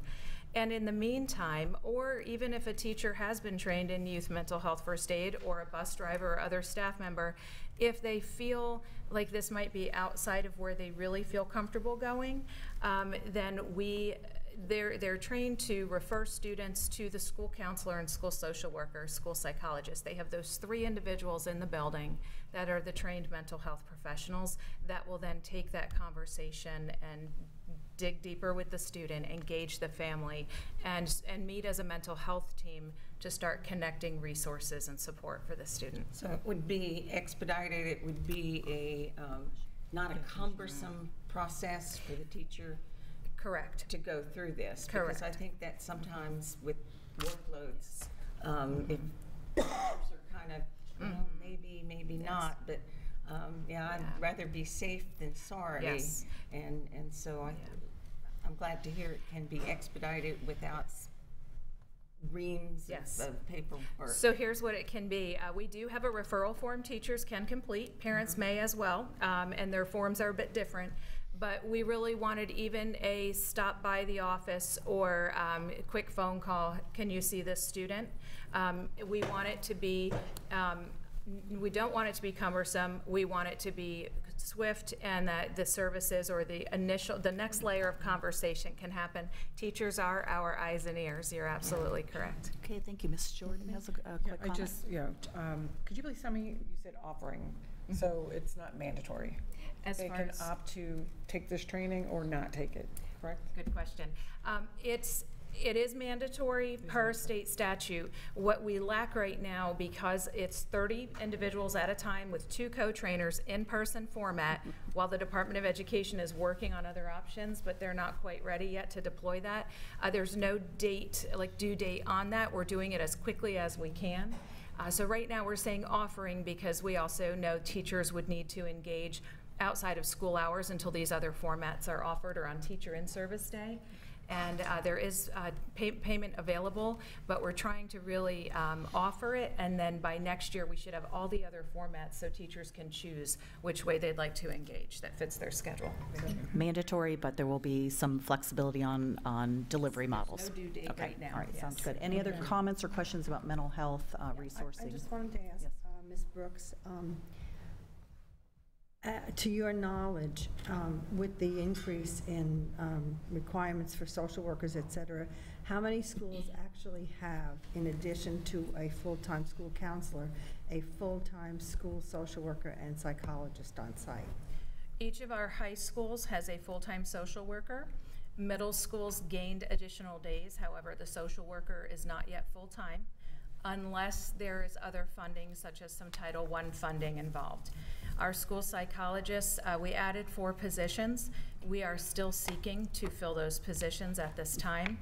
And in the meantime, or even if a teacher has been trained in youth mental health first aid, or a bus driver or other staff member, if they feel like this might be outside of where they really feel comfortable going, then we they're trained to refer students to the school counselor and school social worker, school psychologist. They have those 3 individuals in the building that are the trained mental health professionals that will then take that conversation and dig deeper with the student, engage the family, and meet as a mental health team to start connecting resources and support for the student. So it would be expedited, it would be a, not a cumbersome process for the teacher. Correct. To go through this. Correct. Because I think that sometimes with workloads, if teachers are kind of, well, maybe not, but yeah, I'd rather be safe than sorry. Yes. And so I'm glad to hear it can be expedited without reams of paperwork. So here's what it can be. We do have a referral form teachers can complete. Parents may as well, and their forms are a bit different. But we really wanted even a stop by the office or a quick phone call, can you see this student? We want it to be, we don't want it to be cumbersome. We want it to be swift, and that the services or the next layer of conversation can happen. Teachers are our eyes and ears. You're absolutely correct. Okay, thank you. Ms. Jordan has a quick comment. Could you please tell me, you said offering, so it's not mandatory? They can opt to take this training or not take it, correct? Good question. It is mandatory per state statute. What we lack right now, because it's 30 individuals at a time with 2 co-trainers in-person format, while the Department of Education is working on other options, but they're not quite ready yet to deploy that. There's no date, like due date on that. We're doing it as quickly as we can. So right now we're saying offering because we also know teachers would need to engage outside of school hours until these other formats are offered or on teacher in-service day. And there is payment available, but we're trying to really offer it, and then by next year we should have all the other formats so teachers can choose which way they'd like to engage that fits their schedule. Mandatory, but there will be some flexibility on delivery models. No due date right now. All right, yes. sounds good. Any other comments or questions about mental health resourcing? I just wanted to ask Ms. Brooks, to your knowledge, with the increase in requirements for social workers, et cetera, how many schools actually have, in addition to a full-time school counselor, a full-time school social worker and psychologist on site? Each of our high schools has a full-time social worker. Middle schools gained additional days. However, the social worker is not yet full-time unless there is other funding, such as some Title I funding involved. Our school psychologists, we added 4 positions. We are still seeking to fill those positions at this time.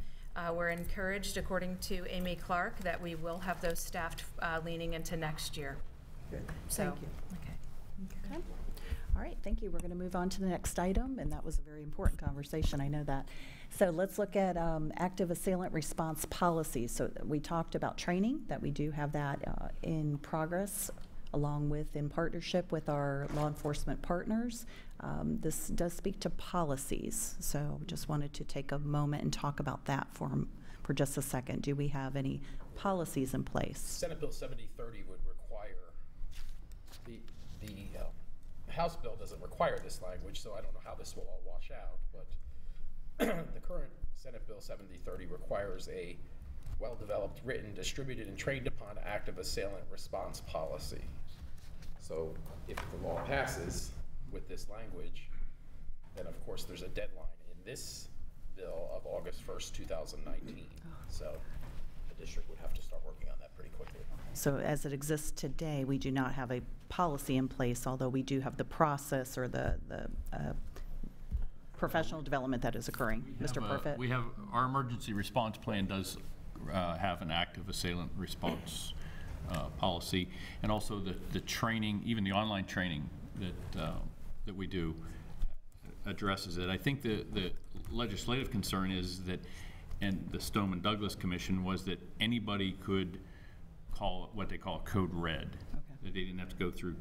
We're encouraged, according to Amy Clark, that we will have those staffed leaning into next year. Good. So, Thank you. Okay. All right, thank you. We're going to move on to the next item, and that was a very important conversation, I know that. So let's look at active assailant response policies. So we talked about training, that we do have that in progress, along with in partnership with our law enforcement partners. This does speak to policies, so just wanted to take a moment and talk about that for just a second. Do we have any policies in place? Senate Bill 7030 would require, the House bill doesn't require this language, so I don't know how this will all wash out, but the current Senate Bill 7030 requires a well-developed, written, distributed, and trained upon active assailant response policy. So if the law passes with this language, then of course there's a deadline in this bill of August 1st, 2019. So the district would have to start working on that pretty quickly. So as it exists today, we do not have a policy in place, although we do have the process or the professional development that is occurring. Mr. Perfett? We have, our emergency response plan does have an active assailant response policy, and also the training, even the online training that we do addresses it. I think the legislative concern is that, and the Stoneman Douglas Commission, was that anybody could call what they call code red. Okay. That they didn't have to go through,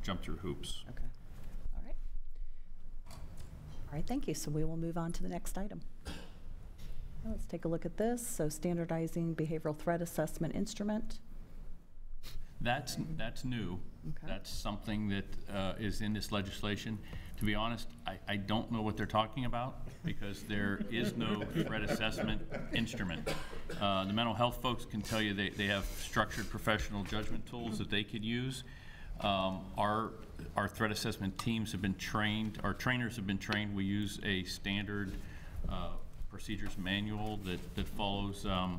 jump through hoops. Okay. All right. All right, thank you. So we will move on to the next item. Let's take a look at this. So standardizing behavioral threat assessment instrument. That's new. Okay. That's something that is in this legislation To be honest, I don't know what they're talking about because there is no threat assessment instrument. The mental health folks can tell you they have structured professional judgment tools that they could use. Our threat assessment teams have been trained, our trainers have been trained. We use a standard procedures manual that follows a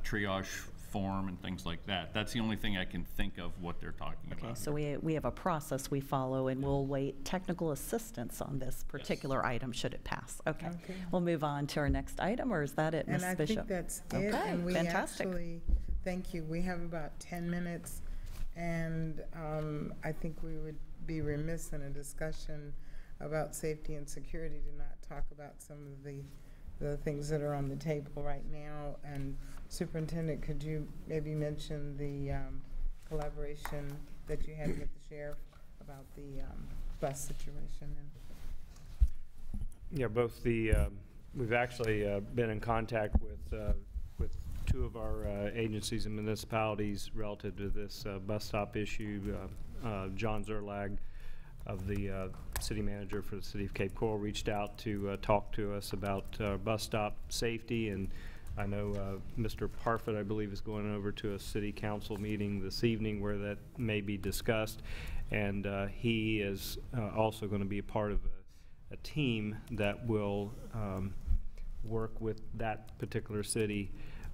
triage form and things like that. That's the only thing I can think of what they're talking about. Okay, so we have a process we follow, and we'll wait technical assistance on this particular item should it pass. Okay. We'll move on to our next item, or is that it, Ms. Bishop? And I think that's it. Okay, And we fantastic. actually, thank you. We have about 10 minutes, and I think we would be remiss in a discussion about safety and security to not talk about some of the things that are on the table right now. And Superintendent, could you maybe mention the collaboration that you had with the sheriff about the bus situation? Yeah, both the, we've actually been in contact with two of our agencies and municipalities relative to this bus stop issue. John Zerlag of the city manager for the city of Cape Coral reached out to talk to us about bus stop safety, and I know Mr. Parfit, I believe, is going over to a city council meeting this evening where that may be discussed, and he is also going to be a part of a team that will work with that particular city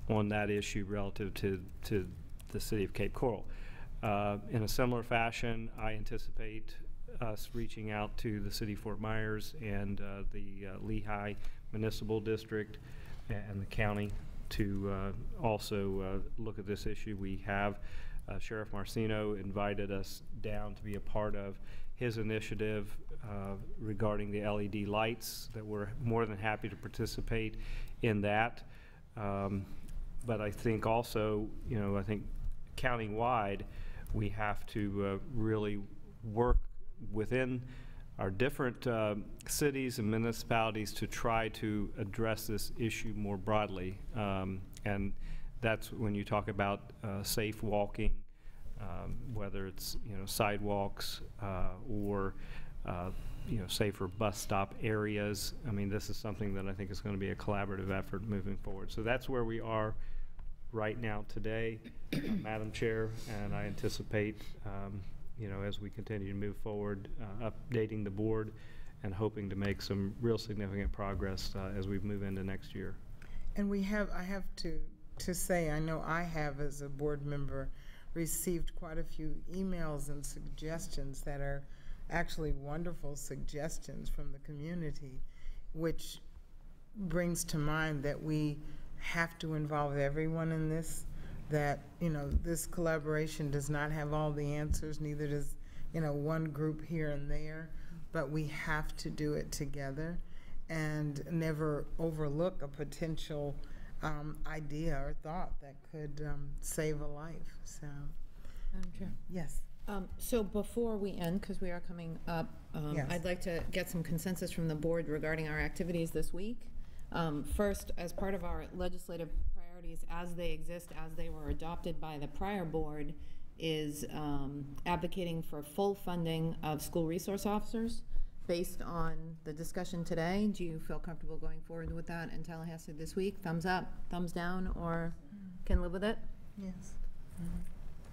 on that issue relative to the city of Cape Coral. In a similar fashion, I anticipate us reaching out to the city of Fort Myers and the Lehigh Municipal District and the county to also look at this issue. We have Sheriff Marcino invited us down to be a part of his initiative regarding the LED lights, that we're more than happy to participate in that. But I think also, you know, I think county-wide, we have to really work within our different cities and municipalities to try to address this issue more broadly. And that's when you talk about safe walking, whether it's, you know, sidewalks or you know, safer bus stop areas. I mean, this is something that I think is going to be a collaborative effort moving forward. So that's where we are right now today, Madam Chair, and I anticipate you know, as we continue to move forward, updating the board and hoping to make some real significant progress as we move into next year. And we have, I have to say, I know I have as a board member received quite a few emails and suggestions that are actually wonderful suggestions from the community, which brings to mind that we have to involve everyone in this, that, you know, this collaboration does not have all the answers, neither does, you know, one group here and there, but we have to do it together and never overlook a potential idea or thought that could save a life. So, Madam Chair. Yes. So before we end, because we are coming up, Yes. I'd like to get some consensus from the board regarding our activities this week. First, as part of our legislative priorities as they exist, as they were adopted by the prior board, is advocating for full funding of school resource officers based on the discussion today. Do you feel comfortable going forward with that in Tallahassee this week? Thumbs up, thumbs down, or can live with it? Yes.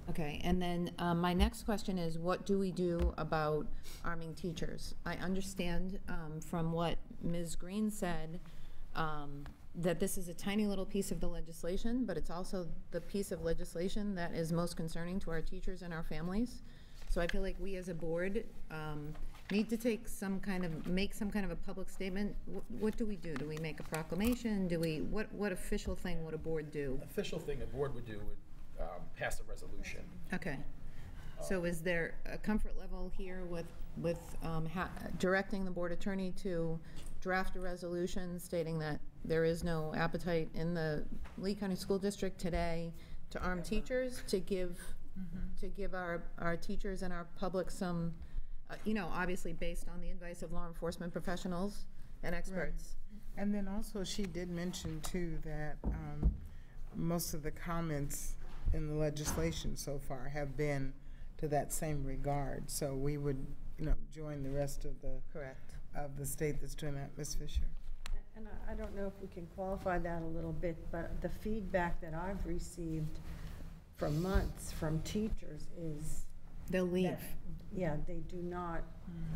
Okay, and then my next question is, what do we do about arming teachers? I understand from what Ms. Green said that this is a tiny little piece of the legislation, but it's also the piece of legislation that is most concerning to our teachers and our families. So I feel like we as a board need to take some kind of, make some kind of a public statement. What do we do? Do we make a proclamation? Do we, what official thing would a board do? Official thing a board would do would pass a resolution. Okay. So is there a comfort level here with directing the board attorney to draft a resolution stating that there is no appetite in the Lee County School District today to arm teachers, to give our teachers and our public some, you know, obviously based on the advice of law enforcement professionals and experts. Right. And then also she did mention too that most of the comments in the legislation so far have been to that same regard. So we would, join the rest of the. Correct. Of the state that's doing that. Ms. Fisher? And I don't know if we can qualify that a little bit, but the feedback that I've received for months from teachers is. They'll leave. that- Yeah, they do not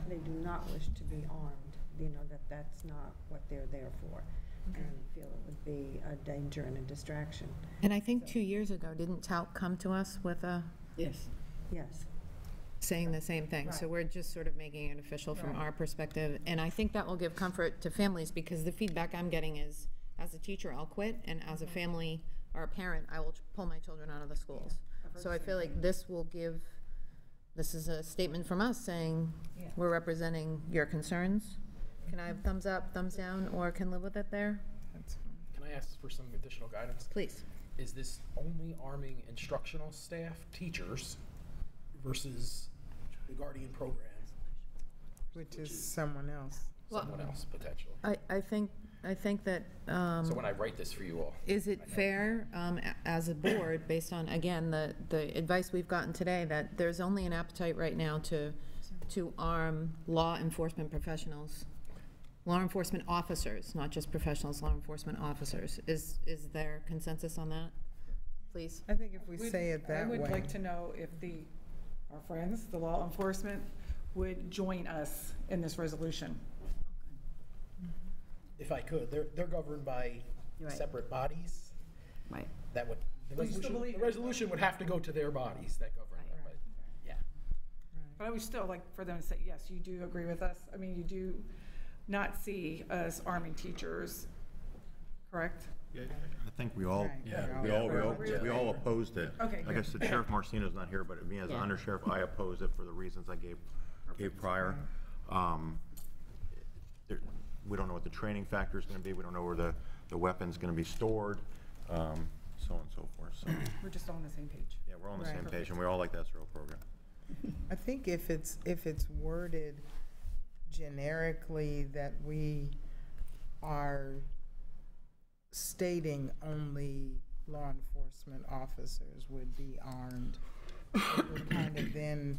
wish to be armed, that's not what they're there for. And feel it would be a danger and a distraction. And I think 2 years ago, didn't Talc come to us with a, Yes. Yes. saying the same thing? So we're just sort of making it official from our perspective. And I think that will give comfort to families, because the feedback I'm getting is, as a teacher, I'll quit, and as a family or a parent, I will pull my children out of the schools. So I feel like this is a statement from us saying, we're representing your concerns. Can I have thumbs up, thumbs down, or can live with it there? Can I ask for some additional guidance? Please. Is this only arming instructional staff, teachers, versus the Guardian program? Which is someone else. Someone else, potentially. I think that. So when I write this for you all. Is it fair, as a board, based on, again, the advice we've gotten today, that there's only an appetite right now to arm law enforcement professionals, law enforcement officers, not just professionals, law enforcement officers? Is there consensus on that? Please. I think if we say it that way. I would like to know if our friends, the law enforcement, would join us in this resolution. If I could, they're governed by separate bodies. Right. That would, Well, you still believe the resolution would have to go to their bodies that govern them, but, yeah. But I would still like for them to say, yes, you do agree with us. I mean, you do not see us arming teachers, correct? I think we all, Right. we all opposed it. Okay, I guess the Sheriff Marcino's not here, but me as an undersheriff, I oppose it for the reasons I gave prior. We don't know what the training factor is gonna be, we don't know where the weapon's gonna be stored, so on and so forth, so. We're just all on the same page. Yeah, we're on the same page, and we all like that SRO program. I think if it's worded generically that we are stating only law enforcement officers would be armed, it would kind of then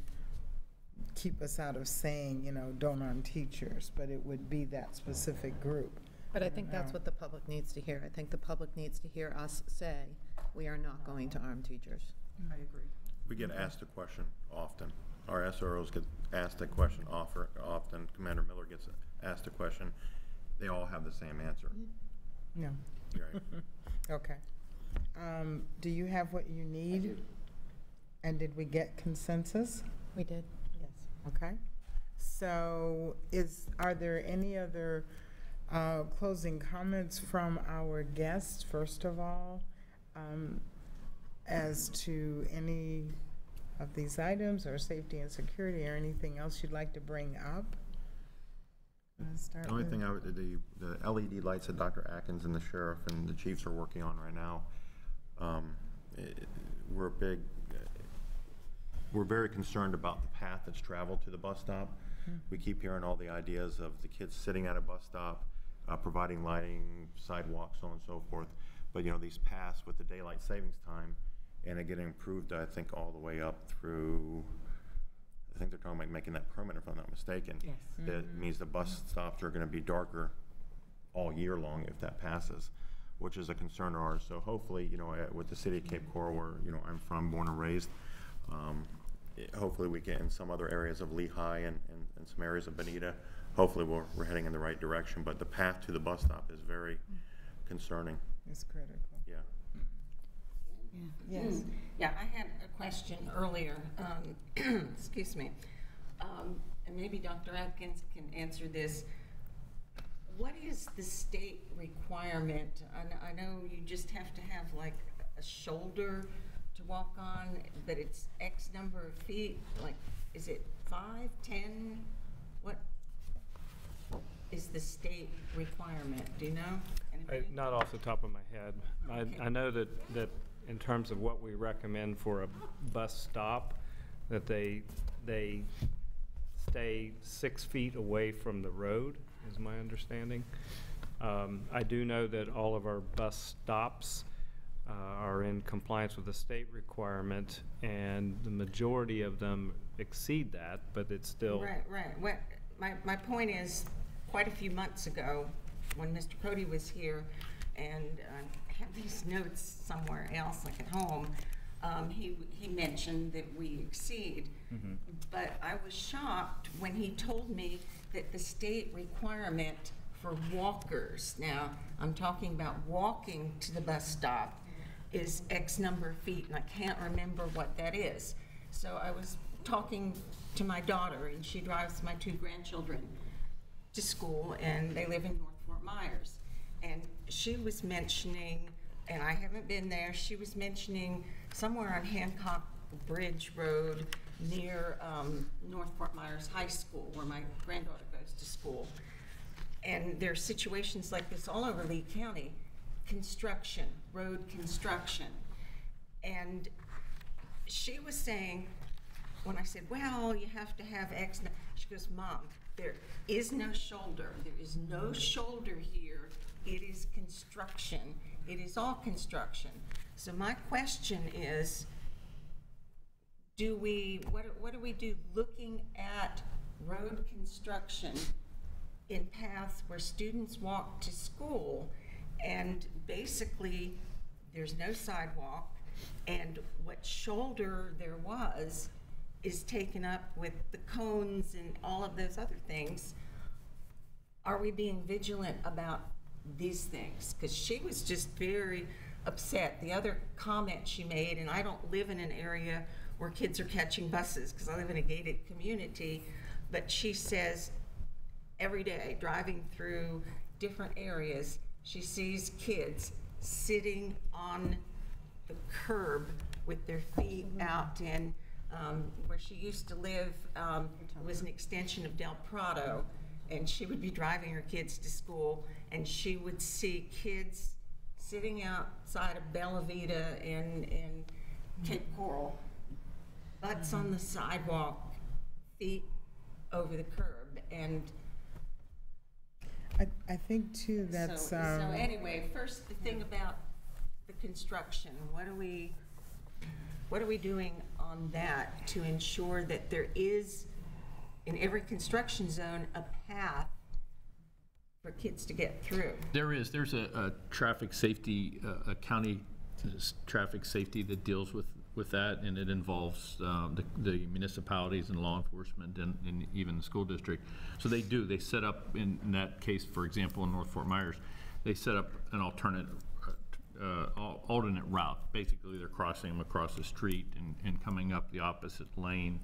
keep us out of saying, don't arm teachers, but it would be that specific group. But I think that's what the public needs to hear. I think the public needs to hear us say, we are not going to arm teachers. I agree. We get asked a question often. Our SROs get asked a question often. Commander Miller gets asked a question. They all have the same answer. No. Right. Okay. Do you have what you need? And did we get consensus? We did. Yes. Okay. So are there any other closing comments from our guests, first of all, as to any of these items, or safety and security, or anything else you'd like to bring up? The only thing the LED lights that Dr. Atkins and the sheriff and the chiefs are working on right now, we're very concerned about the path that's traveled to the bus stop. We keep hearing all the ideas of the kids sitting at a bus stop, providing lighting, sidewalks, so on and so forth. But these paths with the daylight savings time, and it getting improved, I think, all the way up through, I think they're talking about making that permanent, if I'm not mistaken. Yes. That means the bus stops are gonna be darker all year long if that passes, which is a concern of ours. So hopefully, with the city of Cape Coral, where, I'm from, born and raised, hopefully we get in some other areas of Lehigh and some areas of Bonita, hopefully we're heading in the right direction, but the path to the bus stop is very concerning. It's critical. Yeah. Yes. Yeah, I had a question earlier, excuse me, and maybe Dr. Atkins can answer this. What is the state requirement? I know you just have to have like a shoulder to walk on, but it's X number of feet, like, is it 5, 10? What is the state requirement? Do you know? Not off the top of my head. Okay. I know that in terms of what we recommend for a bus stop, that they stay 6 feet away from the road, is my understanding. I do know that all of our bus stops are in compliance with the state requirement, and the majority of them exceed that, but it's still. Right. My point is, quite a few months ago, when Mr. Cody was here, and I have these notes somewhere else, like at home, he mentioned that we exceed. Mhm. But I was shocked when he told me that the state requirement for walkers, now I'm talking about walking to the bus stop, is X number of feet, and I can't remember what that is. So I was talking to my daughter, and she drives my 2 grandchildren to school, and they live in North Fort Myers. And she was mentioning, and I haven't been there, she was mentioning somewhere on Hancock Bridge Road near North Fort Myers High School, where my granddaughter goes to school. And there are situations like this all over Lee County, construction, road construction. And she was saying, when I said, well, you have to have X, she goes, Mom, there is no shoulder. There is no shoulder here. It is construction. It is all construction. So my question is, what do we do looking at road construction in paths where students walk to school, and basically there's no sidewalk, and what shoulder there was is taken up with the cones and all of those other things? Are we being vigilant about these things? Because she was just very upset. The other comment she made, and I don't live in an area where kids are catching buses because I live in a gated community, but she says every day driving through different areas, she sees kids sitting on the curb with their feet out in where she used to live. Was an extension of Del Prado, and she would be driving her kids to school, and she would see kids sitting outside of Bella Vita in Cape Coral, butts on the sidewalk, feet over the curb. And I think too that's. So anyway, first the thing about the construction, what are we doing on that to ensure that there is, in every construction zone, a path for kids to get through? There's a traffic safety, a county traffic safety that deals with that, and it involves the municipalities and law enforcement and even the school district. So they set up, in that case, for example, in North Fort Myers, they set up an alternate route. Basically, they're crossing them across the street and coming up the opposite lane,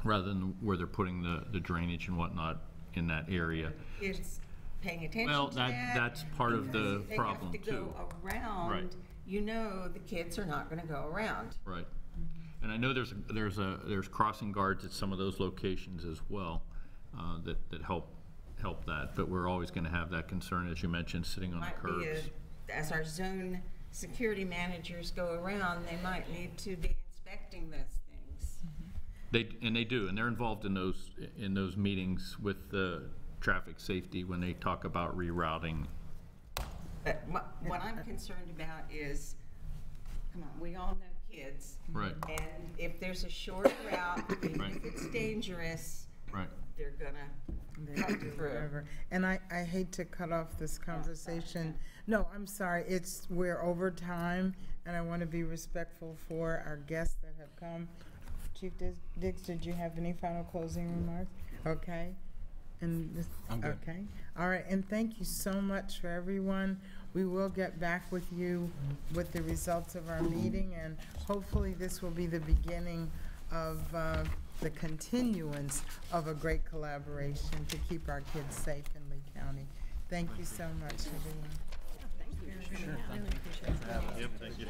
rather than where they're putting the drainage and whatnot in that area. Is paying attention to that? That's part of the problem too. They have to go around. Right. You know the kids are not going to go around. Right. And I know there's crossing guards at some of those locations as well, that help that, but we're always going to have that concern, as you mentioned, sitting on the curbs. As our zone security managers go around, they might need to be inspecting those things. They do, and they're involved in those meetings with the traffic safety when they talk about rerouting. But what I'm concerned about is, come on, we all know kids. Right. And if there's a short route, even if it's dangerous, right, they're gonna cut through. And I hate to cut off this conversation. No, I'm sorry, we're over time, and I want to be respectful for our guests that have come. Chief Diggs, did you have any final closing remarks? Okay. And I'm good. Okay. All right, and thank you so much for everyone. We will get back with you with the results of our meeting, and hopefully this will be the beginning of the continuance of a great collaboration to keep our kids safe in Lee County. Thank you so much, everyone. Thank you. Sure. Really appreciate it. Yep, thank you.